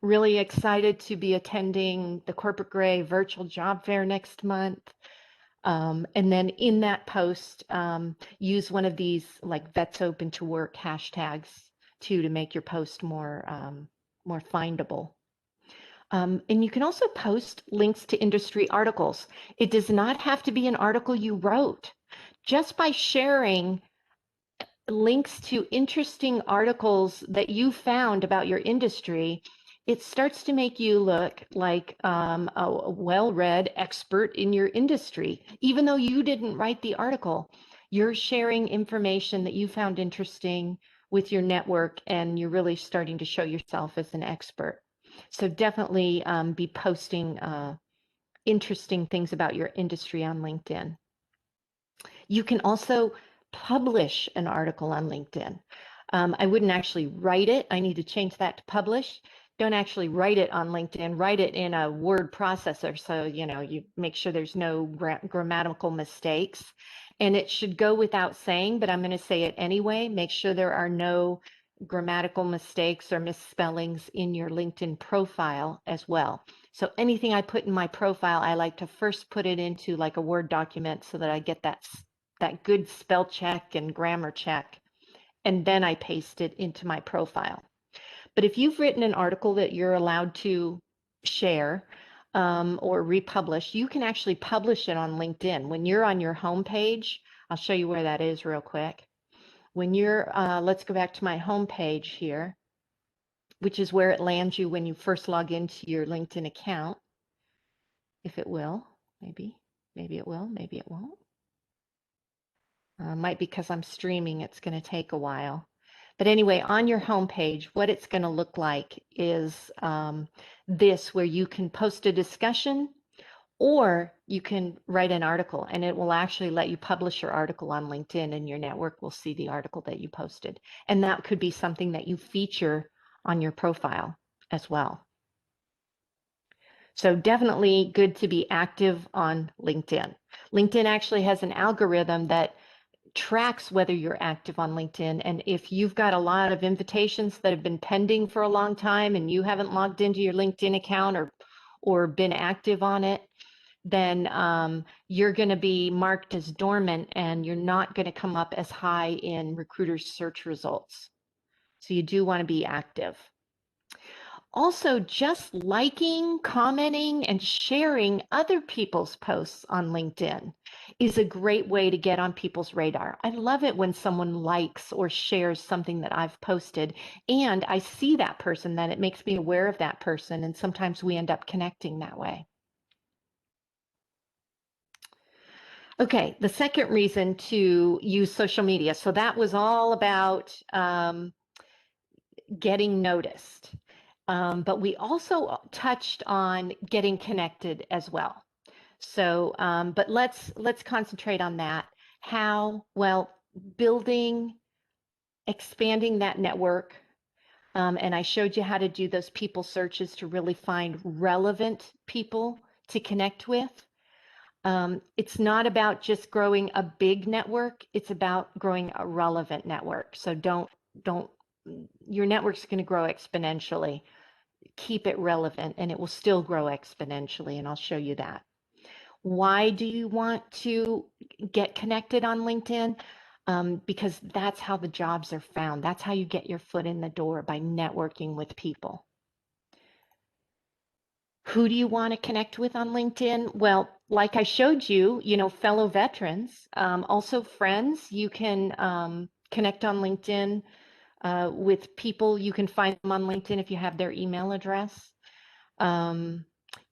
really excited to be attending the Corporate Gray virtual job fair next month. And then in that post, use one of these like vets open to work hashtags to make your post more findable. And you can also post links to industry articles. It does not have to be an article you wrote. Just by sharing links to interesting articles that you found about your industry, it starts to make you look like a well-read expert in your industry. Even though you didn't write the article, you're sharing information that you found interesting with your network, and you're really starting to show yourself as an expert. So definitely be posting interesting things about your industry on LinkedIn. You can also publish an article on LinkedIn. I wouldn't actually write it. I need to change that to publish. Don't actually write it on LinkedIn. Write it in a word processor, so you make sure there's no grammatical mistakes. And it should go without saying, but I'm going to say it anyway. Make sure there are no grammatical mistakes or misspellings in your LinkedIn profile as well. So anything I put in my profile, I like to first put it into like a Word document so that I get that good spell check and grammar check, and then I paste it into my profile. But if you've written an article that you're allowed to share or republish, you can actually publish it on LinkedIn. When you're on your homepage, I'll show you where that is real quick. When you're, let's go back to my homepage here, which is where it lands you when you first log into your LinkedIn account. If it will, maybe it will, maybe it won't. Might be because I'm streaming, it's going to take a while. But anyway, on your homepage, what it's going to look like is this, where you can post a discussion or you can write an article, and it will actually let you publish your article on LinkedIn, and your network will see the article that you posted. And that could be something that you feature on your profile as well. So definitely good to be active on LinkedIn. LinkedIn actually has an algorithm that tracks whether you're active on LinkedIn. And if you've got a lot of invitations that have been pending for a long time and you haven't logged into your LinkedIn account or been active on it, then you're going to be marked as dormant, and you're not going to come up as high in recruiters' search results. So you do want to be active. Also, just liking, commenting, and sharing other people's posts on LinkedIn is a great way to get on people's radar. I love it when someone likes or shares something that I've posted and I see that person, then it makes me aware of that person, and sometimes we end up connecting that way. Okay, the second reason to use social media. So that was all about getting noticed. But we also touched on getting connected as well. So, but let's concentrate on that. How? Well, building, expanding that network. And I showed you how to do those people searches to really find relevant people to connect with. It's not about just growing a big network. It's about growing a relevant network. So don't, your network's going to grow exponentially. Keep it relevant and it will still grow exponentially. And I'll show you that. Why do you want to get connected on LinkedIn? Because that's how the jobs are found. That's how you get your foot in the door, by networking with people. Who do you want to connect with on LinkedIn? Well, like I showed you, fellow veterans, also friends. You can connect on LinkedIn with people. You can find them on LinkedIn if you have their email address.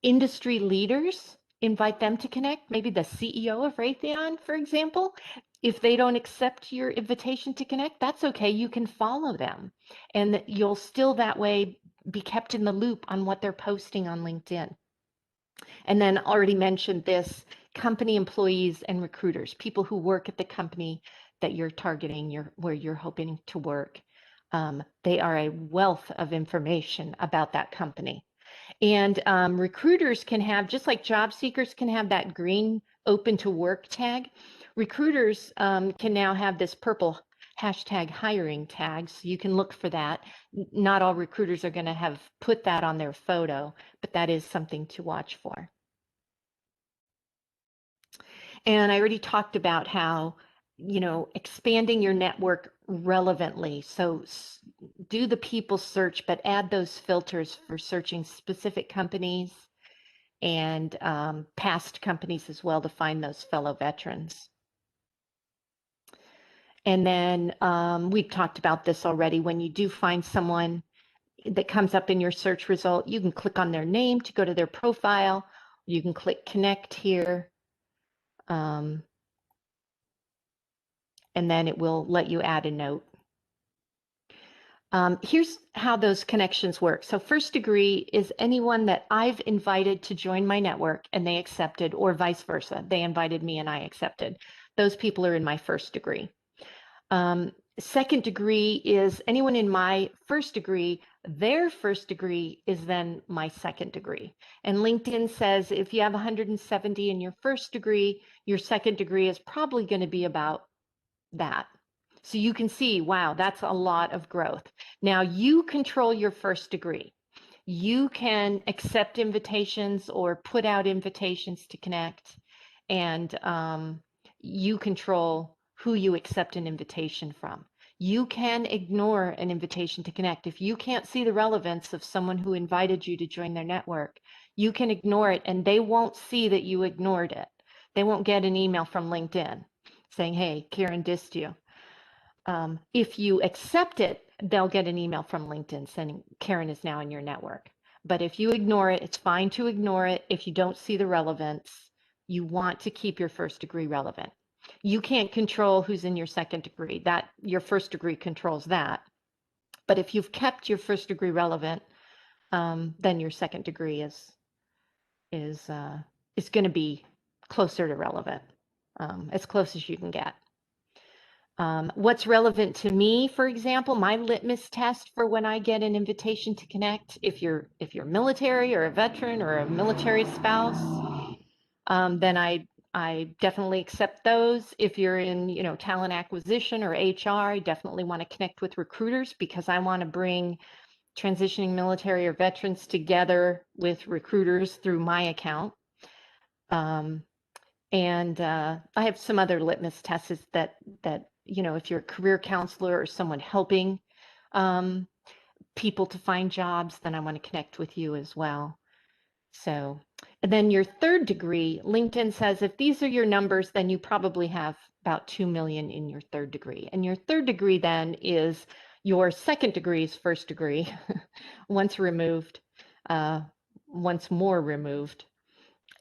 Industry leaders, invite them to connect, maybe the CEO of Raytheon, for example. If they don't accept your invitation to connect, that's okay. You can follow them and you'll still that way be kept in the loop on what they're posting on LinkedIn. And then already mentioned this, company employees and recruiters, people who work at the company that you're targeting, where you're hoping to work. They are a wealth of information about that company. And recruiters can have, just like job seekers can have that green open to work tag, recruiters can now have this purple hashtag hiring tag. So you can look for that. Not all recruiters are going to have put that on their photo, but that is something to watch for. And I already talked about how, expanding your network relevantly. So do the people search, but add those filters for searching specific companies and past companies as well to find those fellow veterans. And then we've talked about this already. When you do find someone that comes up in your search result, you can click on their name to go to their profile. You can click connect here. And then it will let you add a note. Here's how those connections work. So first degree is anyone that I've invited to join my network and they accepted, or vice versa. They invited me and I accepted. Those people are in my first degree. Second degree is anyone in my first degree, their first degree is then my second degree. And LinkedIn says if you have 170 in your first degree, your second degree is probably going to be about that. So you can see, wow, that's a lot of growth. Now you control your first degree. You can accept invitations or put out invitations to connect, and you control who you accept an invitation from. You can ignore an invitation to connect. If you can't see the relevance of someone who invited you to join their network, you can ignore it and they won't see that you ignored it. They won't get an email from LinkedIn saying, hey, Karen dissed you. If you accept it, they'll get an email from LinkedIn saying Karen is now in your network. But if you ignore it, it's fine to ignore it. If you don't see the relevance, you want to keep your first degree relevant. You can't control who's in your second degree. That your first degree controls that. But if you've kept your first degree relevant, then your second degree is going to be closer to relevant, as close as you can get. What's relevant to me, for example, my litmus test for when I get an invitation to connect, if you're military or a veteran or a military spouse, then I definitely accept those. If you're in, talent acquisition or HR, I definitely want to connect with recruiters because I want to bring transitioning military or veterans together with recruiters through my account. And I have some other litmus tests that if you're a career counselor or someone helping people to find jobs, then I want to connect with you as well. So, and then your third degree, LinkedIn says if these are your numbers, then you probably have about 2 million in your third degree. And your third degree then is your second degree's first degree, once removed, once more removed.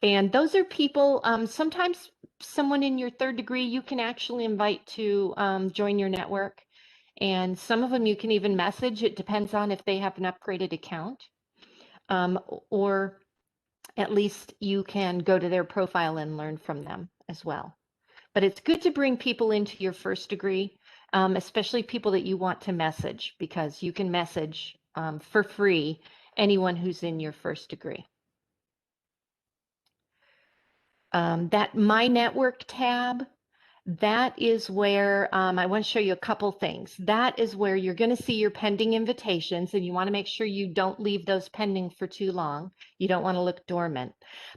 And those are people, sometimes someone in your third degree you can actually invite to join your network. And some of them you can even message. It depends on if they have an upgraded account, or at least you can go to their profile and learn from them as well. But it's good to bring people into your first degree, especially people that you want to message, because you can message for free anyone who's in your first degree. That My Network tab, that is where I want to show you a couple things. That is where you're going to see your pending invitations, and you want to make sure you don't leave those pending for too long. You don't want to look dormant.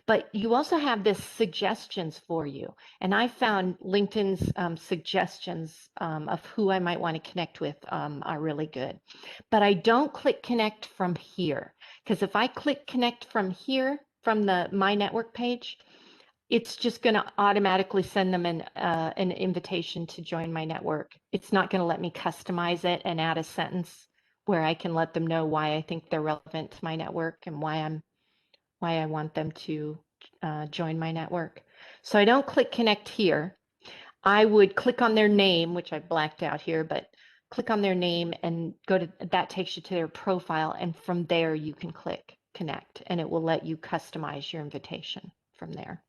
But you also have this suggestions for you. And I found LinkedIn's suggestions of who I might want to connect with are really good. But I don't click connect from here, because if I click connect from here, from the My Network page, it's just going to automatically send them an invitation to join my network. It's not going to let me customize it and add a sentence where I can let them know why I think they're relevant to my network and why I want them to join my network. So I don't click connect here. I would click on their name, which I blacked out here, but click on their name and go to, that takes you to their profile, and from there you can click connect, and it will let you customize your invitation from there.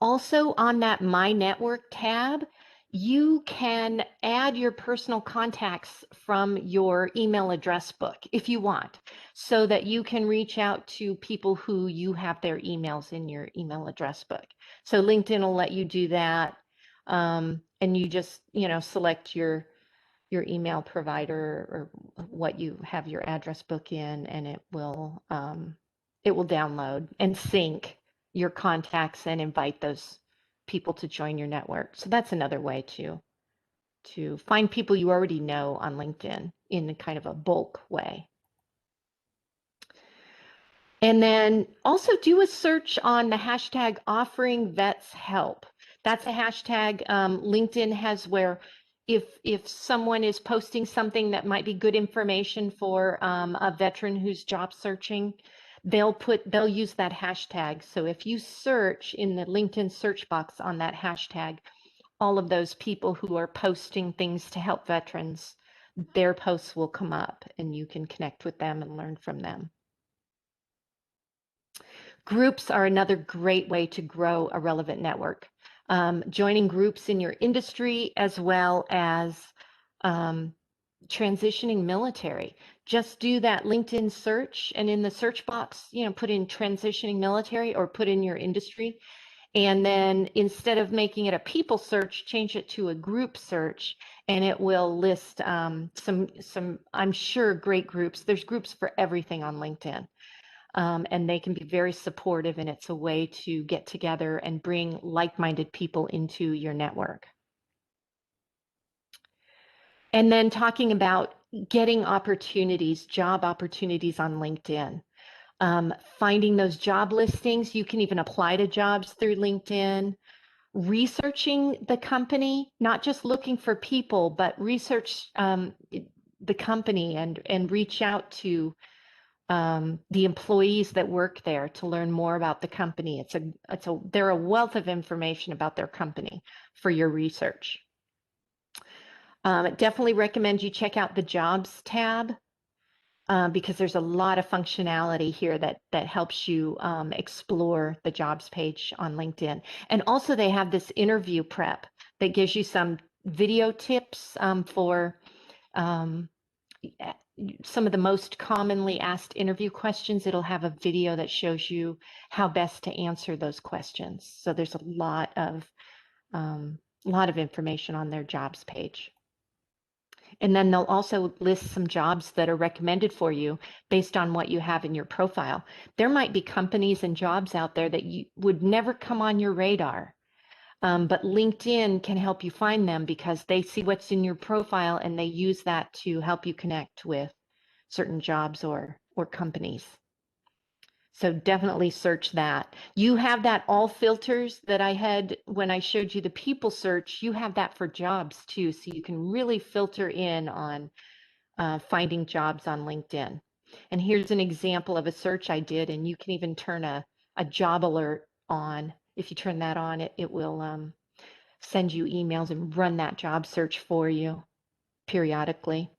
Also on that My Network tab, you can add your personal contacts from your email address book if you want, so that you can reach out to people who you have their emails in your email address book. So LinkedIn will let you do that. And you just, select your email provider or what you have your address book in, and it will download and sync your contacts and invite those people to join your network. So that's another way to find people you already know on LinkedIn in kind of a bulk way. And then also do a search on the hashtag offering vets help. That's a hashtag LinkedIn has, where if someone is posting something that might be good information for a veteran who's job searching, they'll use that hashtag. So if you search in the LinkedIn search box on that hashtag, all of those people who are posting things to help veterans, their posts will come up and you can connect with them and learn from them. Groups are another great way to grow a relevant network. Joining groups in your industry, as well as transitioning military. Just do that LinkedIn search, and in the search box, put in transitioning military or put in your industry. And then instead of making it a people search, change it to a group search, and it will list some, I'm sure, great groups. There's groups for everything on LinkedIn. And they can be very supportive, and it's a way to get together and bring like-minded people into your network. And then talking about getting opportunities, job opportunities on LinkedIn. Finding those job listings. You can even apply to jobs through LinkedIn. Researching the company, not just looking for people, but research the company and reach out to the employees that work there to learn more about the company. They're a wealth of information about their company for your research. Definitely recommend you check out the jobs tab because there's a lot of functionality here that helps you explore the jobs page on LinkedIn. And also they have this interview prep that gives you some video tips for some of the most commonly asked interview questions. It'll have a video that shows you how best to answer those questions. So there's a lot of information on their jobs page. And then they'll also list some jobs that are recommended for you based on what you have in your profile. There might be companies and jobs out there that you would never come on your radar. But LinkedIn can help you find them because they see what's in your profile and they use that to help you connect with certain jobs or companies. So definitely search that. You have that all filters that I had when I showed you the people search. You have that for jobs too. So you can really filter in on finding jobs on LinkedIn. And here's an example of a search I did, and you can even turn a job alert on. If you turn that on, it will send you emails and run that job search for you periodically.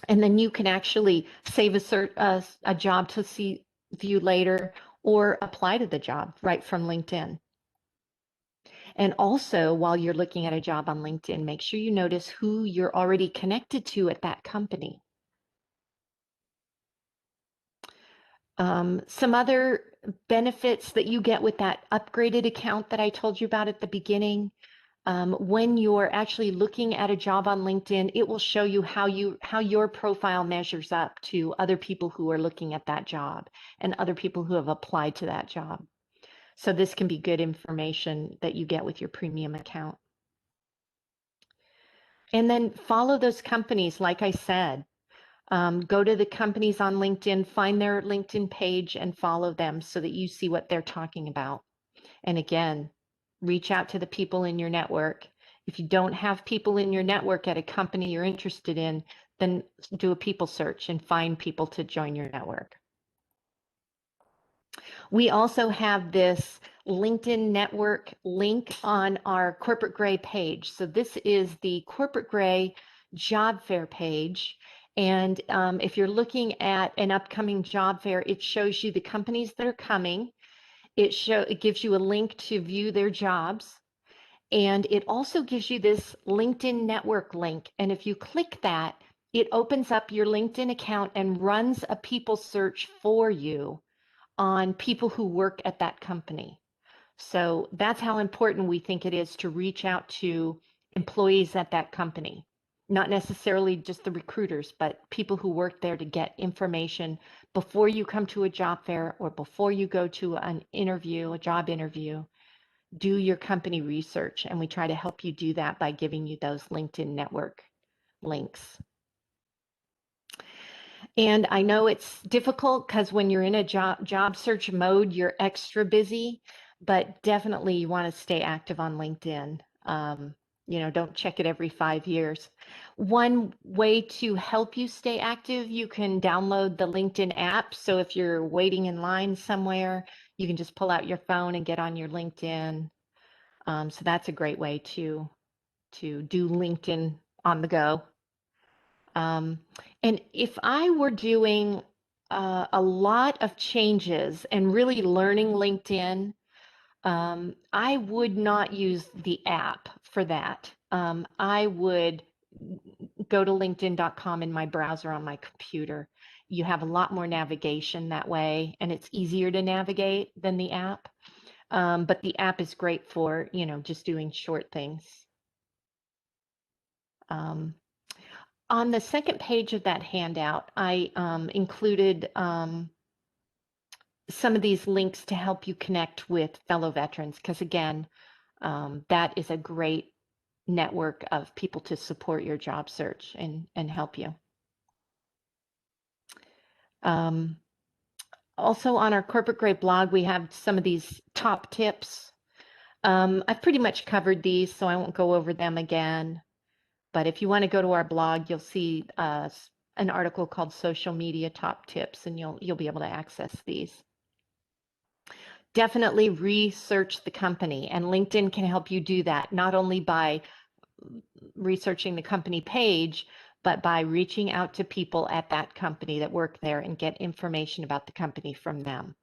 And then you can actually save a job to view later or apply to the job right from LinkedIn. And also, while you're looking at a job on LinkedIn, make sure you notice who you're already connected to at that company. Some other benefits that you get with that upgraded account that I told you about at the beginning. When you're actually looking at a job on LinkedIn, it will show you how your profile measures up to other people who are looking at that job and other people who have applied to that job. So this can be good information that you get with your premium account. And then follow those companies, like I said. Go to the companies on LinkedIn, find their LinkedIn page and follow them so that you see what they're talking about. And again, reach out to the people in your network. If you don't have people in your network at a company you're interested in, then do a people search and find people to join your network. We also have this LinkedIn network link on our Corporate Gray page. So this is the Corporate Gray job fair page. And if you're looking at an upcoming job fair, it shows you the companies that are coming. It gives you a link to view their jobs. And it also gives you this LinkedIn network link. And if you click that, it opens up your LinkedIn account and runs a people search for you on people who work at that company. So that's how important we think it is to reach out to employees at that company, not necessarily just the recruiters, but people who work there to get information before you come to a job fair or before you go to an interview, a job interview. Do your company research, and we try to help you do that by giving you those LinkedIn network links. And I know it's difficult because when you're in a job search mode, you're extra busy, but definitely you want to stay active on LinkedIn. Don't check it every 5 years. One way to help you stay active, you can download the LinkedIn app. So if you're waiting in line somewhere, you can just pull out your phone and get on your LinkedIn. So that's a great way to do LinkedIn on the go. And if I were doing a lot of changes and really learning LinkedIn, I would not use the app for that. I would go to linkedin.com in my browser on my computer. You have a lot more navigation that way, and it's easier to navigate than the app. But the app is great for, just doing short things. On the second page of that handout, I included some of these links to help you connect with fellow veterans, because again, that is a great network of people to support your job search and help you. Also on our Corporate Gray blog, we have some of these top tips. I've pretty much covered these, so I won't go over them again. But if you want to go to our blog, you'll see an article called Social Media Top Tips, and you'll be able to access these. Definitely research the company, and LinkedIn can help you do that, not only by researching the company page, but by reaching out to people at that company that work there and get information about the company from them.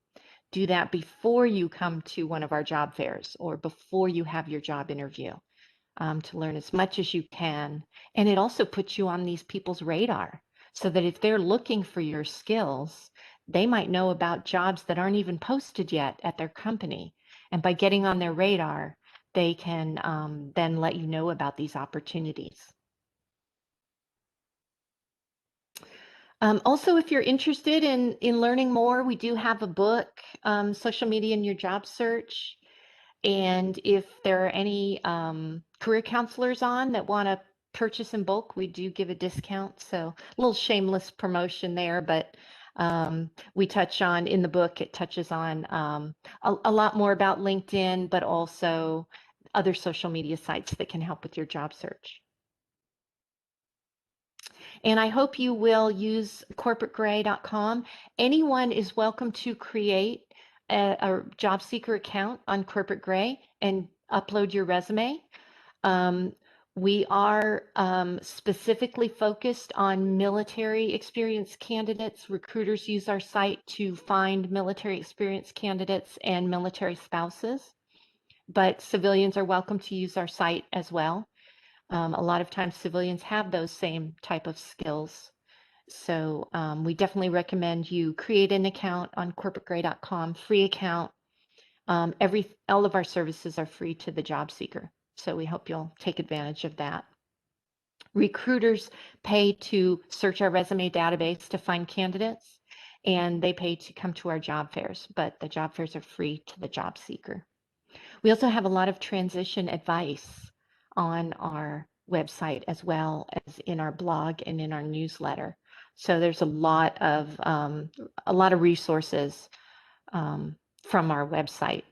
Do that before you come to one of our job fairs or before you have your job interview. To learn as much as you can. And it also puts you on these people's radar so that if they're looking for your skills, they might know about jobs that aren't even posted yet at their company. And by getting on their radar, they can then let you know about these opportunities. Also, if you're interested in learning more, we do have a book, Social Media in Your Job Search. And if there are any career counselors on that want to purchase in bulk, we do give a discount. So a little shameless promotion there, but we touch on in the book, it touches on a lot more about LinkedIn, but also other social media sites that can help with your job search. And I hope you will use corporategray.com. Anyone is welcome to create a job seeker account on Corporate Gray and upload your resume. We are specifically focused on military experience candidates. Recruiters use our site to find military experience candidates and military spouses, but civilians are welcome to use our site as well. A lot of times civilians have those same type of skills. So we definitely recommend you create an account on corporategray.com, free account. All of our services are free to the job seeker. So we hope you'll take advantage of that. Recruiters pay to search our resume database to find candidates, and they pay to come to our job fairs, but the job fairs are free to the job seeker. We also have a lot of transition advice on our website as well as in our blog and in our newsletter. So there's a lot of resources from our website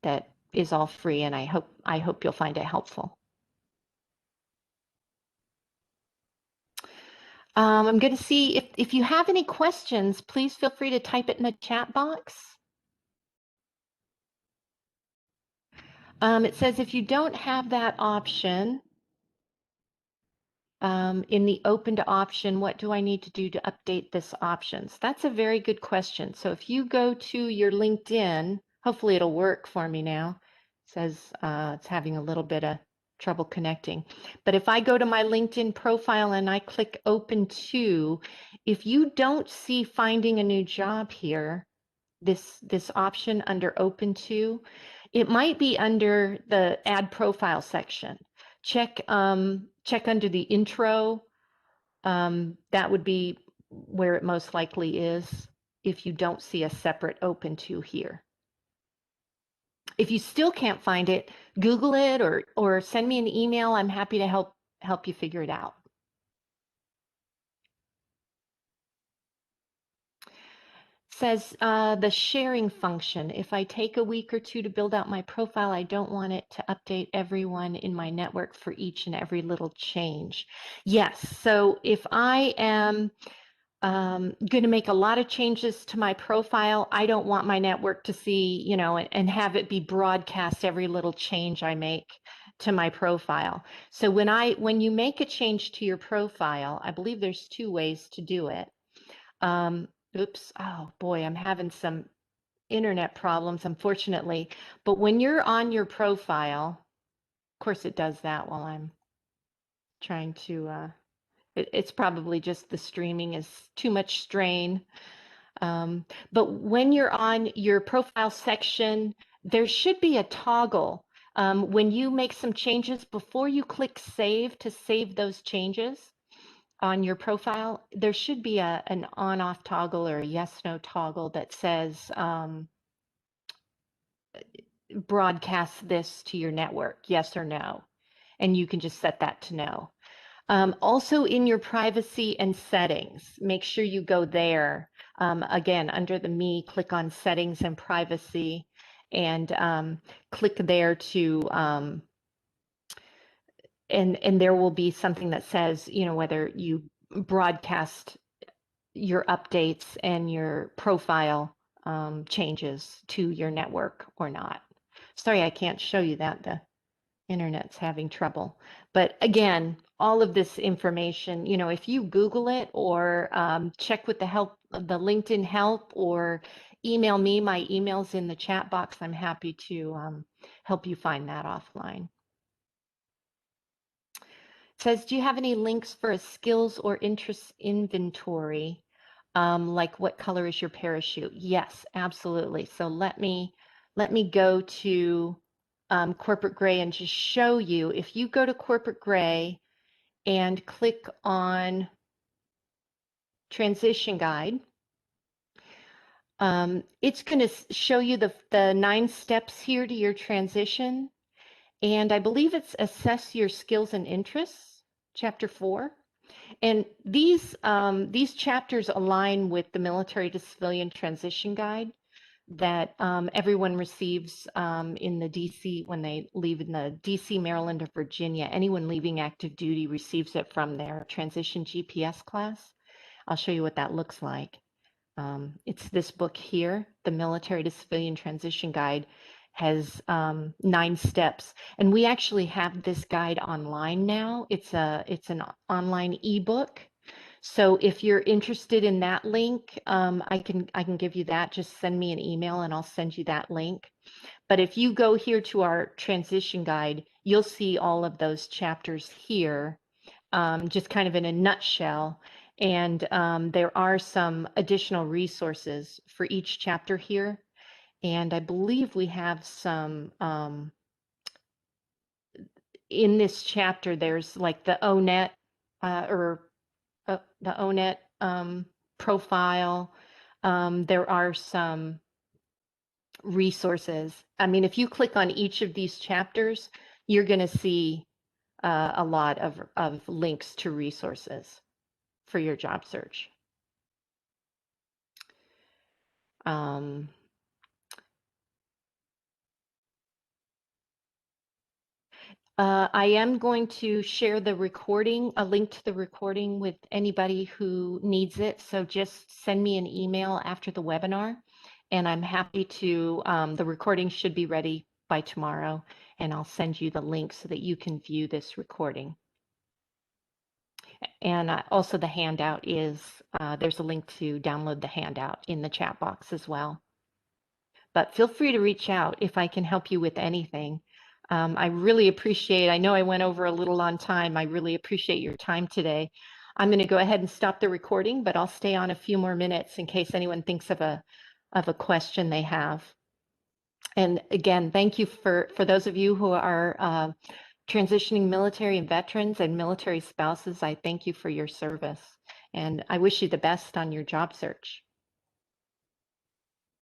that is all free, and I hope you'll find it helpful. I'm going to see if you have any questions, please feel free to type it in the chat box. It says if you don't have that option, in the open to option, what do I need to do to update this options? That's a very good question. So if you go to your LinkedIn, hopefully it'll work for me now. It says it's having a little bit of trouble connecting. But if I go to my LinkedIn profile and I click open to, if you don't see finding a new job here, this option under open to, it might be under the add profile section. Check under the intro. That would be where it most likely is if you don't see a separate open to here. If you still can't find it, Google it or send me an email. I'm happy to help you figure it out. Says the sharing function. If I take a week or two to build out my profile, I don't want it to update everyone in my network for each and every little change. Yes, so if I am going to make a lot of changes to my profile, I don't want my network to see, and have it be broadcast every little change I make to my profile. So when you make a change to your profile, I believe there's two ways to do it. Oops, oh boy, I'm having some internet problems, unfortunately. But when you're on your profile, of course it does that while I'm trying to, it's probably just the streaming is too much strain. But when you're on your profile section, there should be a toggle. When you make some changes, before you click save to save those changes, on your profile, there should be an on-off toggle or a yes/no toggle that says broadcast this to your network, yes or no. And you can just set that to no. Also in your privacy and settings, make sure you go there. Again, under the Me, click on settings and privacy and click there to and there will be something that says, whether you broadcast your updates and your profile changes to your network or not. Sorry, I can't show you that. The internet's having trouble. But again, all of this information, if you Google it or check with the LinkedIn help or email me, my email's in the chat box. I'm happy to help you find that offline. It says, do you have any links for a skills or interests inventory? Like what color is your parachute? Yes, absolutely. So let me go to Corporate Gray and just show you. If you go to Corporate Gray and click on Transition Guide, It's going to show you the 9 steps here to your transition. And I believe it's assess your skills and interests, chapter 4. And these chapters align with the military to civilian transition guide that everyone receives in the DC when they leave in the DC, Maryland, or Virginia. Anyone leaving active duty receives it from their transition GPS class. I'll show you what that looks like. It's this book here, the Military to Civilian Transition Guide, has 9 steps, and we actually have this guide online now. It's an online ebook. So if you're interested in that link, I can give you that. Just send me an email and I'll send you that link. But if you go here to our transition guide, you'll see all of those chapters here, just kind of in a nutshell. And there are some additional resources for each chapter here. And I believe we have some, in this chapter, there's like the ONET the ONET profile. There are some resources. I mean, if you click on each of these chapters, you're going to see a lot of links to resources for your job search. I am going to share the recording, a link to the recording with anybody who needs it. So just send me an email after the webinar, and I'm happy to, the recording should be ready by tomorrow, and I'll send you the link so that you can view this recording. And also the handout is, there's a link to download the handout in the chat box as well. But feel free to reach out if I can help you with anything. I really appreciate, I know I went over a little on time. I really appreciate your time today. I'm going to go ahead and stop the recording, but I'll stay on a few more minutes in case anyone thinks of a question they have. And again, thank you for those of you who are transitioning military and veterans and military spouses. I thank you for your service, and I wish you the best on your job search.